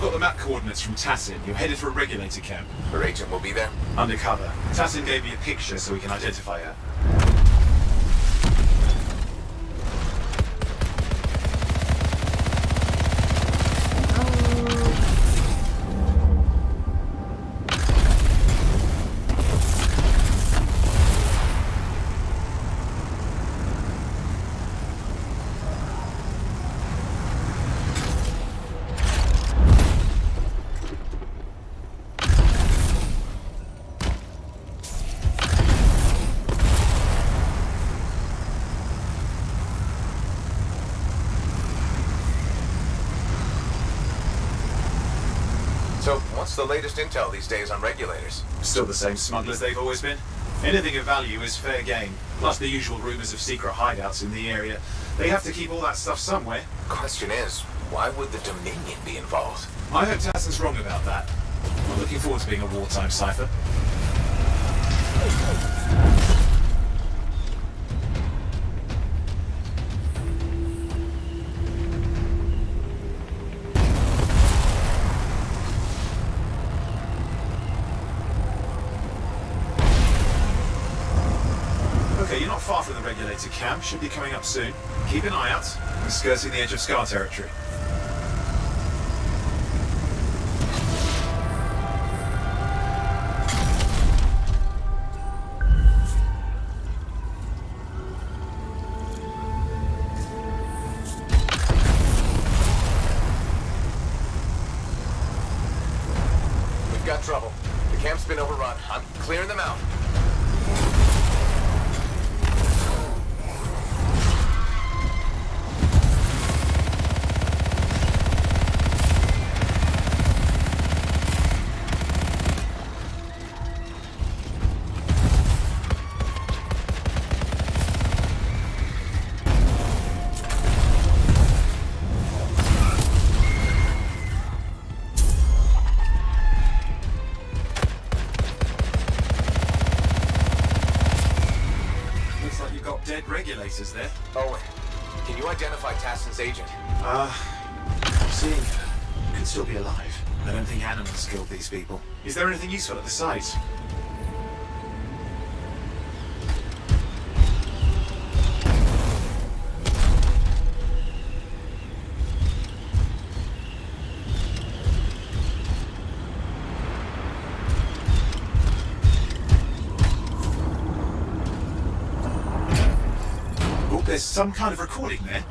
got the map coordinates from Tassin. You're headed for a regulator camp. Her agent will be there? Undercover. Tassin gave me a picture so we can identify her. So, what's the latest intel these days on regulators? Still the same smugglers they've always been. Anything of value is fair game, plus the usual rumors of secret hideouts in the area. They have to keep all that stuff somewhere. Question is, why would the Dominion be involved? I hope Tassin's wrong about that. I'm looking forward to being a wartime cipher. Okay, you're not far from the regulator camp. Should be coming up soon. Keep an eye out. We're skirting the edge of Scar territory. We've got trouble. The camp's been overrun. I'm clearing them out. Dead regulators there. Owen, can you identify Tassin's agent? I'm seeing her. Could still be alive. I don't think animals killed these people. Is there anything useful at the site? There's some kind of recording there.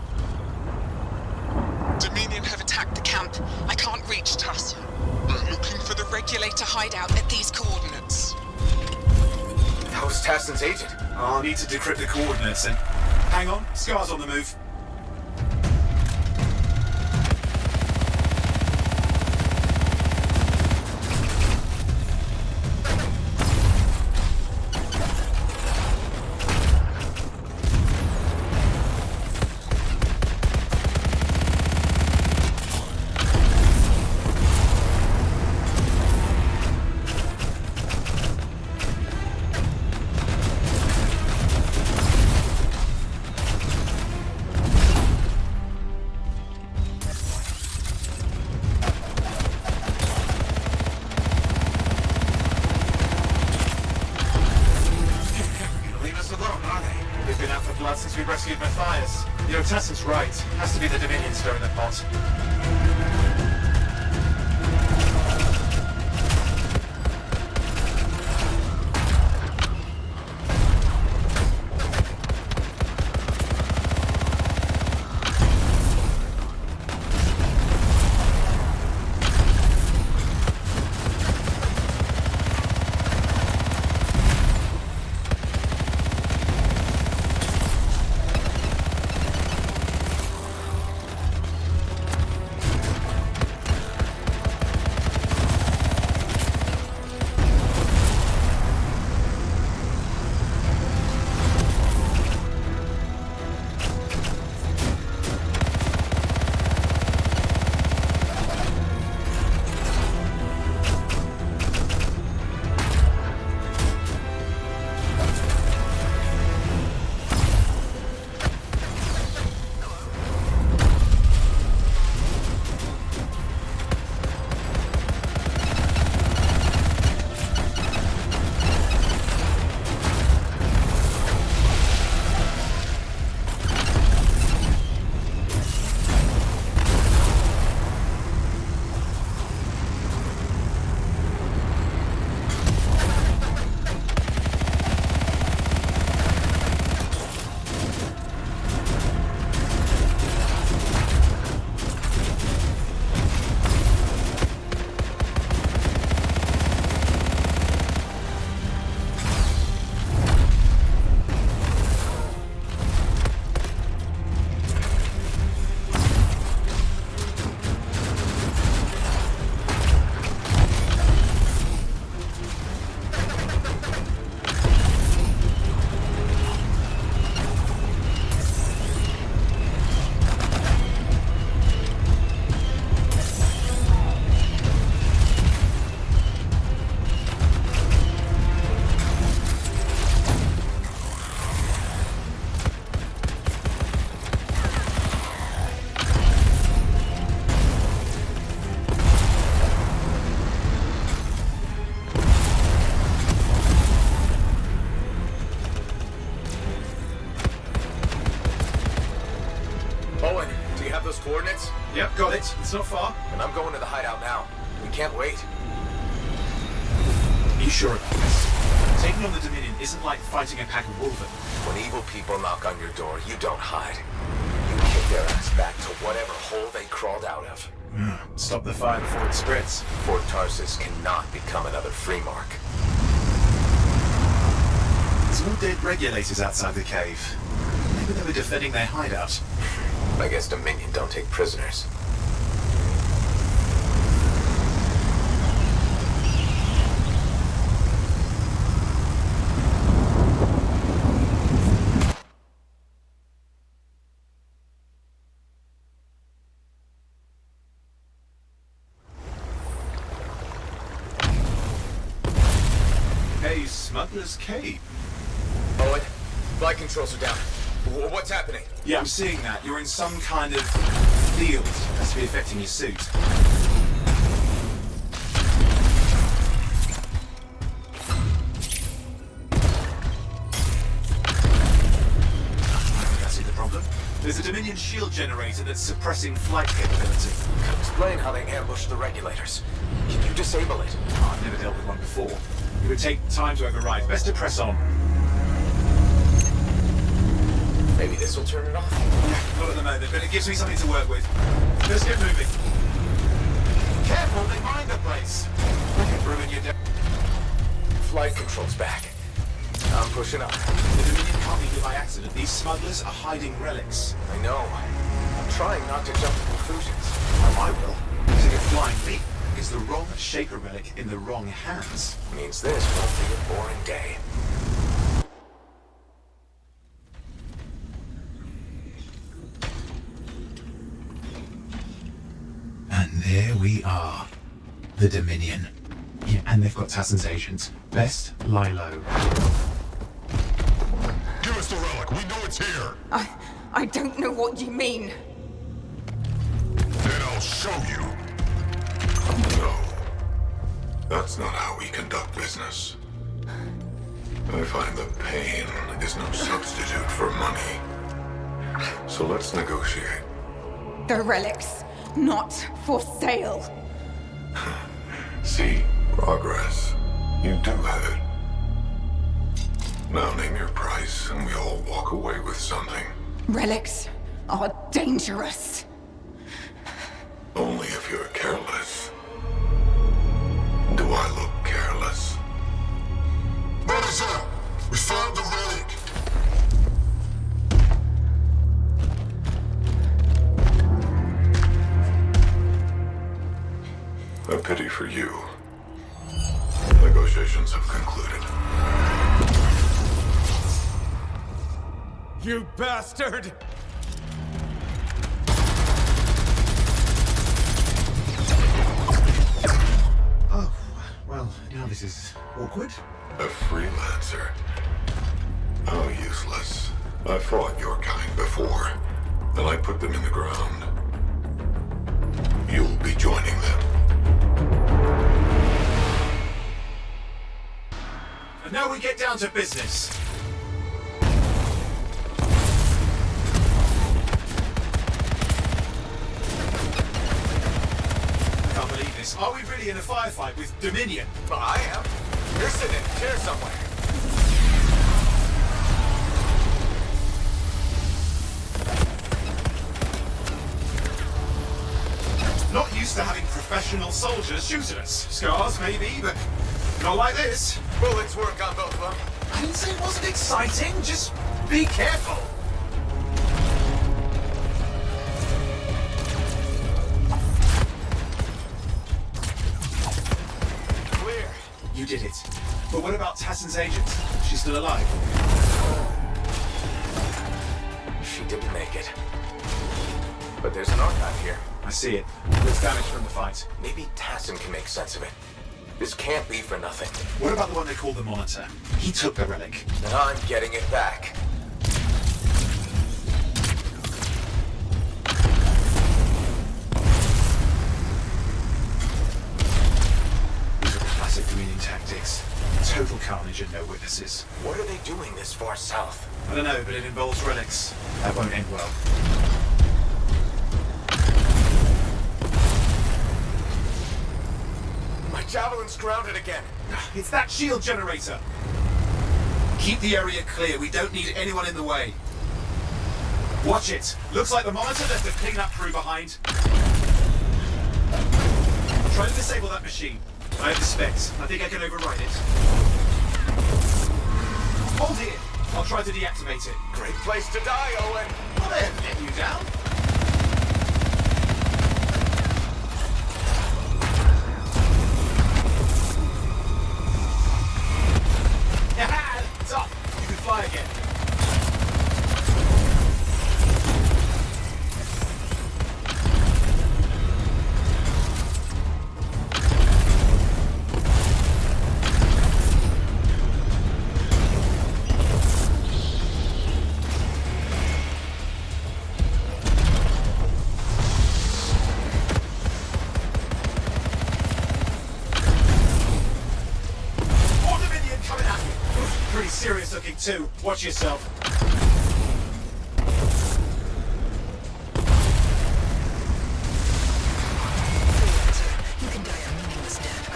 Dominion have attacked the camp. I can't reach Tuss. I'm looking for the regulator hideout at these coordinates. How's Tassin's agent? I'll need to decrypt the coordinates and... Hang on, Scar's on the move. Since we rescued Matthias. You know, Tassin's right. Has to be the Dominion stirring the pot. close. It's not far. And I'm going to the hideout now. We can't wait. Are you sure about this? Taking on the Dominion isn't like fighting a pack of wolven. When evil people knock on your door, you don't hide. You kick their ass back to whatever hole they crawled out of. Stop the fire before it spreads. Fort Tarsus cannot become another free mark. There's more dead regulators outside the cave. Maybe they were defending their hideout. I guess Dominion don't take prisoners. Hey, Smuggler's Cave. Owen, flight controls are down. What's happening? Yeah, I'm seeing that. You're in some kind of field. Has to be affecting your suit. I see the problem. There's a Dominion shield generator that's suppressing flight capability. Explain how they ambushed the regulators. Can you disable it? Oh, I've never dealt with one before. It would take time to override. Best to press on. Maybe this will turn it off. Not at the moment, but it gives me something to work with. Let's get moving. Careful, they mine the place. I can ruin your day. Flight controls back. I'm pushing up. The Dominion can't be here by accident. These smugglers are hiding relics. I know. I'm trying not to jump to conclusions. Oh, I will. To get flying feet is the wrong Shaper relic in the wrong hands. Means this won't be a boring day. And there we are. The Dominion. Yeah, and they've got Tassin's agents. Best lie low. Give us the relic. We know it's here. I don't know what you mean. Then I'll show you. No. That's not how we conduct business. I find that pain is no substitute for money. So let's negotiate. The relics, not for sale. See? Progress. You do have it. Now name your price, and we all walk away with something. Relics are dangerous. Only if you're careless. Do I look careless? What is that? We found the relic! A pity for you. Negotiations have concluded. You bastard! Oh, well, now this is awkward. A freelancer. How useless. I fought your kind before, and I put them in the ground. You'll be joining them. And now we get down to business. I can't believe this. Are we really in a firefight with Dominion? Well, I am. You're sitting in a chair somewhere. Not used to having professional soldiers shoot at us. Scars, maybe, but not like this. Bullets work on both of them. I didn't say it wasn't exciting. Just be careful. Clear. You did it. But what about Tassin's agent? She's still alive. She didn't make it. But there's an archive here. I see it. There's damage from the fight. Maybe Tassin can make sense of it. This can't be for nothing. What about the one they call the Monitor? He took the relic. And I'm getting it back. These are classic Dominion tactics. Total carnage and no witnesses. What are they doing this far south? I don't know, but it involves relics. That won't end well. javelin's grounded again. It's that shield generator. Keep the area clear. We don't need anyone in the way. Watch it. Looks like the monitor left a cleanup crew behind. Try to disable that machine. I have the specs. I think I can override it. Hold here. I'll try to deactivate it. Great place to die, Owen. Well, they haven't let you down. It's up. You can fly again. Serious looking too. Watch yourself. You can die a meaningless death.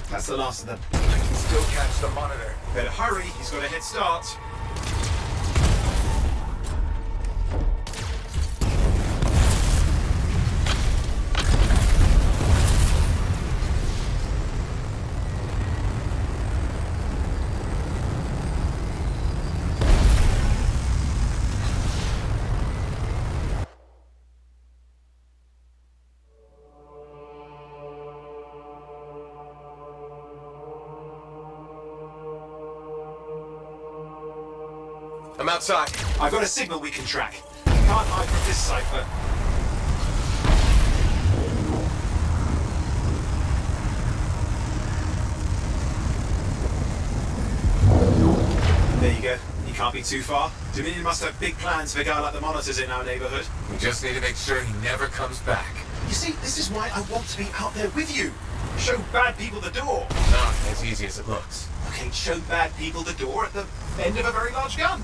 That's the last of them. I can still catch the monitor. Better hurry, he's got a head start. I'm outside. I've got a signal we can track. Can't hide from this cipher. There you go. You can't be too far. Dominion must have big plans for a guy like the monitors in our neighborhood. We just need to make sure he never comes back. You see, this is why I want to be out there with you. Show bad people the door. Not as easy as it looks. Okay, show bad people the door at the end of a very large gun.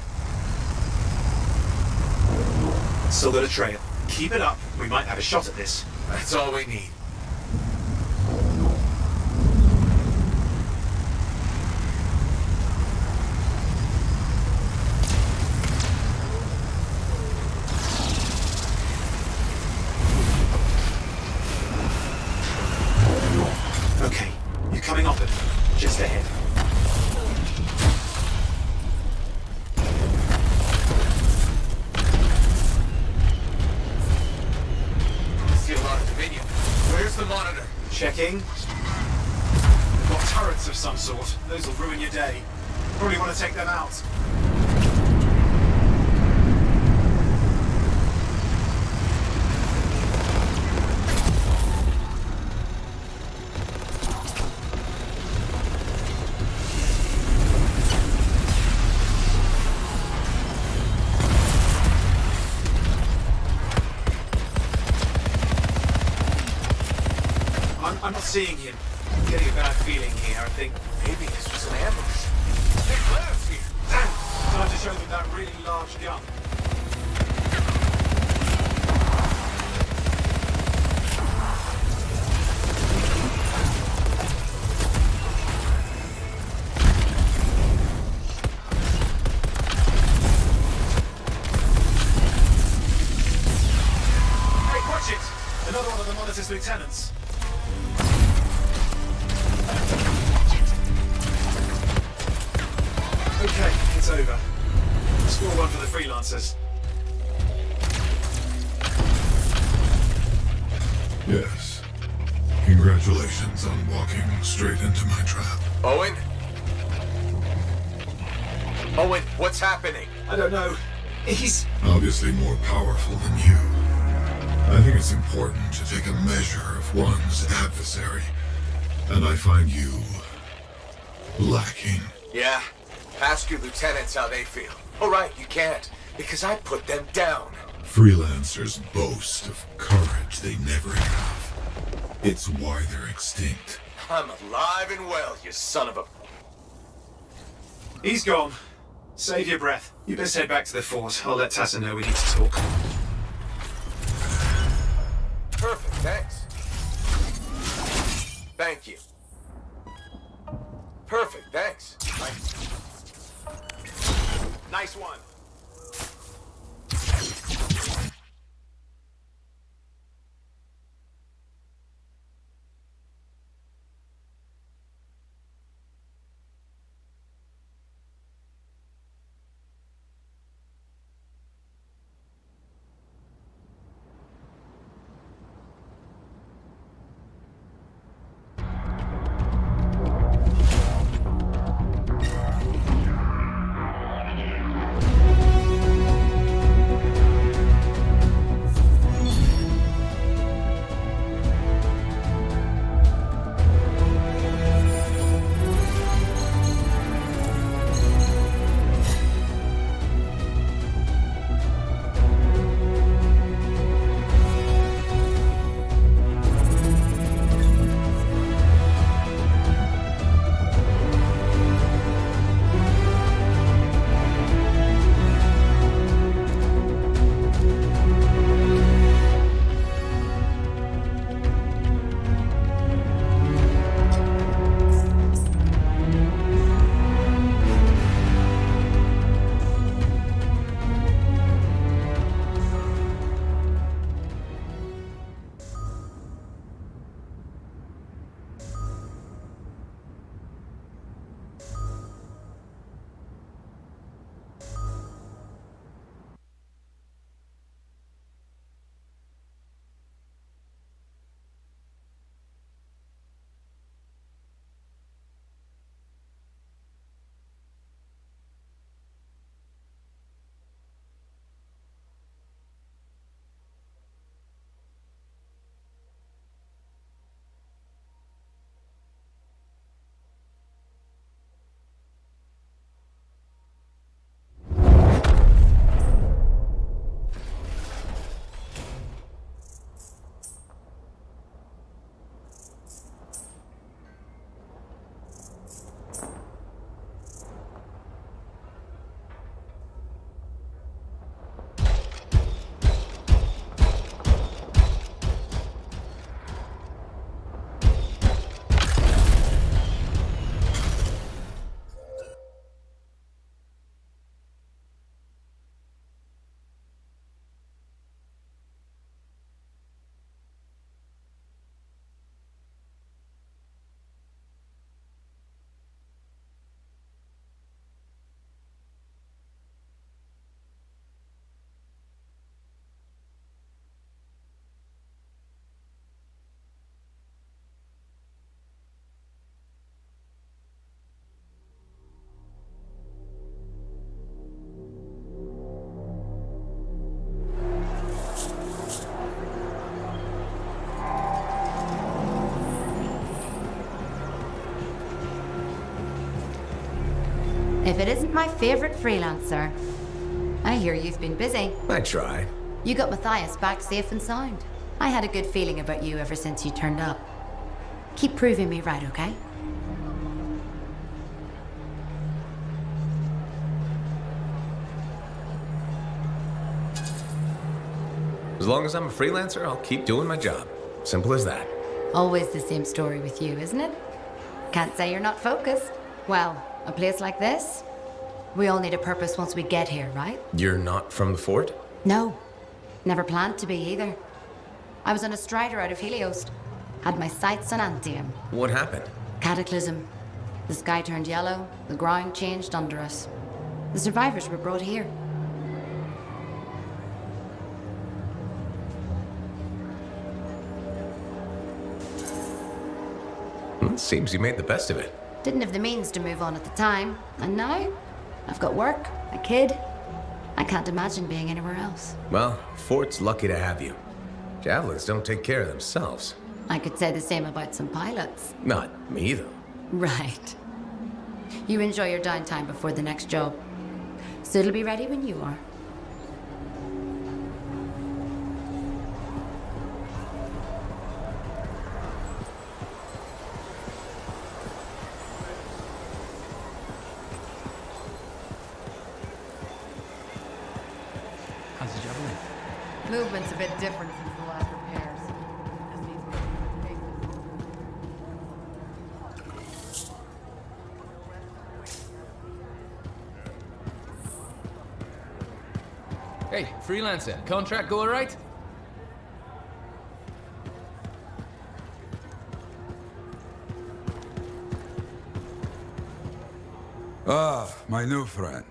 Still got a trail. Keep it up. We might have a shot at this. That's all we need. Okay, you're coming off it. Just ahead. Where's the monitor? Checking. They've got turrets of some sort. Those will ruin your day. Probably want to take them out. I'm not seeing him. I'm getting a bad feeling here. I think maybe this was an ambush. Big players here. Damn! Time to show them that really large gun. Hey, watch it! Another one of the monitor's lieutenants. Okay, it's over. Score one for the freelancers. Yes. Congratulations on walking straight into my trap. Owen? Owen, what's happening? I don't know. He's obviously more powerful than you. I think it's important to take a measure of one's adversary, and I find you lacking. Yeah? Ask your lieutenants how they feel. Oh, right, you can't, because I put them down. Freelancers boast of courage they never have. It's why they're extinct. I'm alive and well, you son of a... He's gone. Save your breath. You best head back to the fort. I'll let Tassa know we need to talk. Perfect, thanks. Thank you. Perfect, thanks. Nice one. If it isn't my favorite freelancer. I hear you've been busy. I tried. You got Matthias back safe and sound. I had a good feeling about you ever since you turned up. Keep proving me right, okay? As long as I'm a freelancer, I'll keep doing my job. Simple as that. Always the same story with you, isn't it? Can't say you're not focused. Well, a place like this, we all need a purpose once we get here, right? You're not from the fort? No. Never planned to be either. I was on a strider out of Helios. Had my sights on Anthem. What happened? Cataclysm. The sky turned yellow, the ground changed under us. The survivors were brought here. Seems you made the best of it. Didn't have the means to move on at the time, and now I've got work, a kid. I can't imagine being anywhere else. Well, Fort's lucky to have you. Javelins don't take care of themselves. I could say the same about some pilots. Not me, though. Right. You enjoy your downtime before the next job. So it'll be ready when you are. movement's a bit different since the last repairs. Hey, freelancer, contract go alright? Ah, my new friend.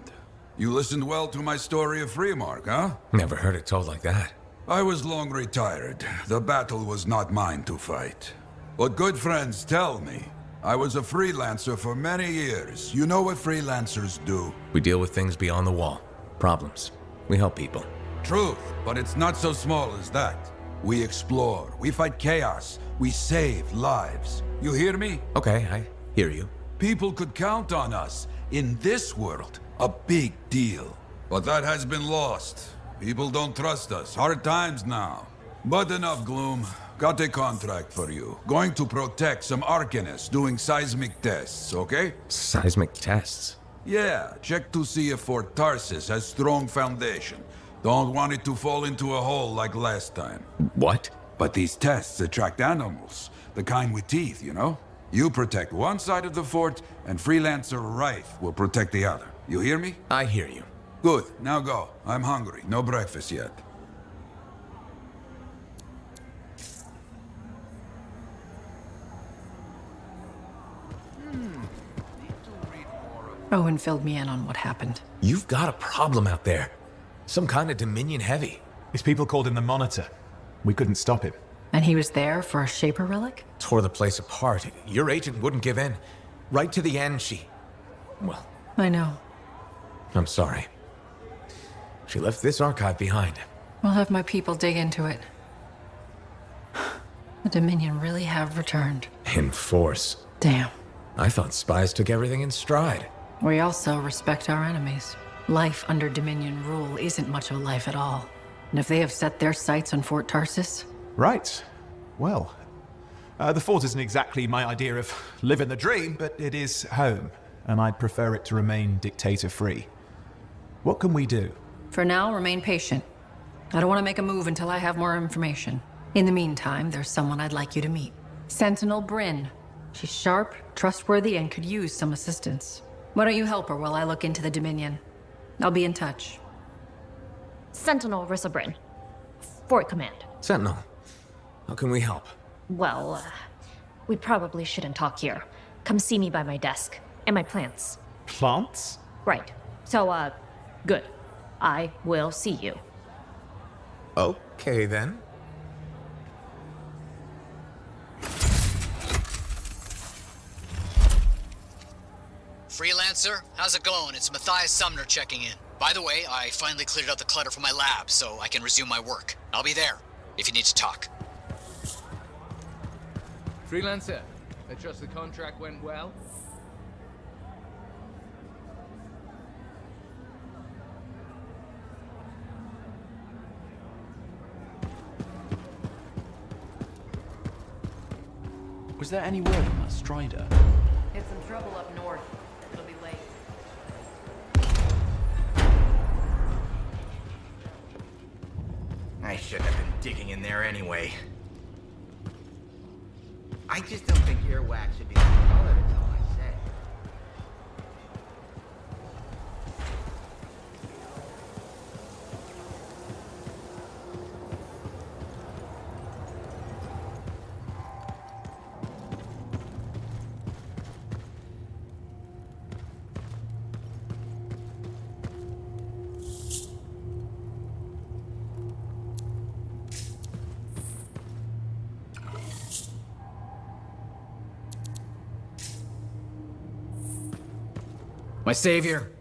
You listened well to my story of Freemark, huh? Never heard it told like that. I was long retired. The battle was not mine to fight. But good friends tell me. I was a freelancer for many years. You know what freelancers do? We deal with things beyond the wall. Problems. We help people. Truth, but it's not so small as that. We explore, we fight chaos, we save lives. You hear me? Okay, I hear you. People could count on us. In this world, a big deal. But that has been lost. People don't trust us. Hard times now. But enough gloom. Got a contract for you. Going to protect some Arcanists doing seismic tests, okay? Seismic tests? Yeah, check to see if Fort Tarsis has strong foundation. Don't want it to fall into a hole like last time. What? But these tests attract animals. The kind with teeth, you know? You protect one side of the fort, and Freelancer Rife will protect the other. You hear me? I hear you. Good, now go. I'm hungry. No breakfast yet. Owen filled me in on what happened. You've got a problem out there. Some kind of Dominion heavy. His people called him the Monitor. We couldn't stop him. And he was there for a Shaper relic? Tore the place apart. Your agent wouldn't give in. Right to the end, well, I know. I'm sorry. She left this archive behind. We'll have my people dig into it. The Dominion really have returned. In force. Damn. I thought spies took everything in stride. We also respect our enemies. Life under Dominion rule isn't much of a life at all. And if they have set their sights on Fort Tarsis... Right. Well, the fort isn't exactly my idea of living the dream, but it is home, and I'd prefer it to remain dictator-free. What can we do? For now, remain patient. I don't want to make a move until I have more information. In the meantime, there's someone I'd like you to meet. Sentinel Bryn. She's sharp, trustworthy, and could use some assistance. Why don't you help her while I look into the Dominion? I'll be in touch. Sentinel Rissa Bryn. Fort Command. Sentinel, how can we help? Well, we probably shouldn't talk here. Come see me by my desk. And my plants. Plants? Right. So, good. I will see you. Okay, then. Freelancer, how's it going? It's Matthias Sumner checking in. By the way, I finally cleared out the clutter from my lab, so I can resume my work. I'll be there, if you need to talk. Freelancer, I trust the contract went well? Was there any word on that Strider? It's some trouble up north. It'll be late. I shouldn't have been digging in there anyway. I just don't think earwax should be the color, that's all I say. My savior,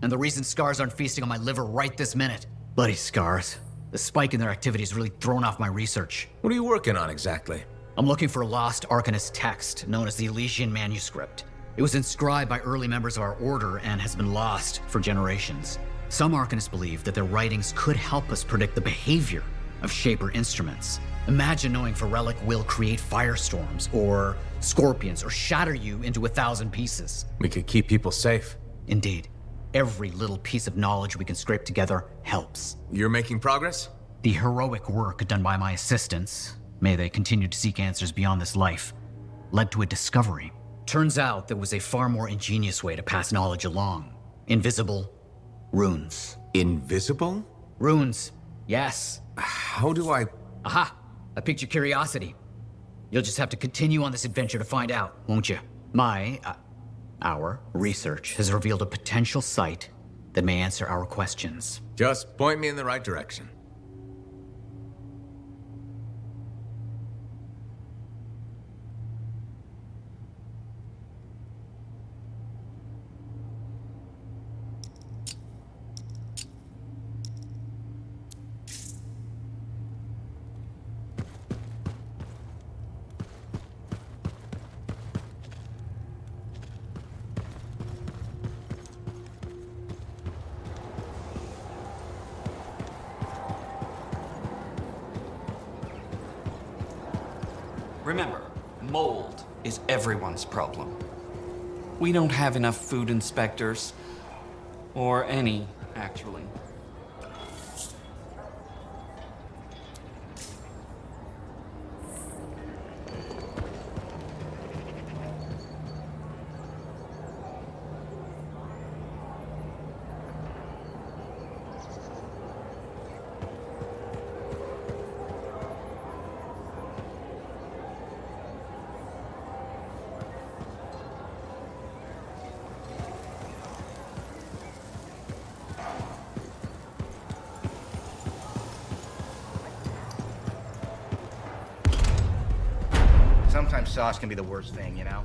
and the reason scars aren't feasting on my liver right this minute. Bloody scars. The spike in their activity has really thrown off my research. What are you working on exactly? I'm looking for a lost Arcanist text known as the Elysian Manuscript. It was inscribed by early members of our order and has been lost for generations. Some Arcanists believe that their writings could help us predict the behavior of Shaper instruments. Imagine knowing if a relic will create firestorms, or scorpions, or shatter you into 1,000 pieces. We could keep people safe. Indeed. Every little piece of knowledge we can scrape together helps. You're making progress? The heroic work done by my assistants, may they continue to seek answers beyond this life, led to a discovery. Turns out there was a far more ingenious way to pass knowledge along. Invisible runes. Invisible? Runes, yes. How do I... Aha! I piqued your curiosity. You'll just have to continue on this adventure to find out, won't you? Our research has revealed a potential site that may answer our questions. Just point me in the right direction. Remember, mold is everyone's problem. We don't have enough food inspectors. Or any, actually. Sometimes sauce can be the worst thing, you know?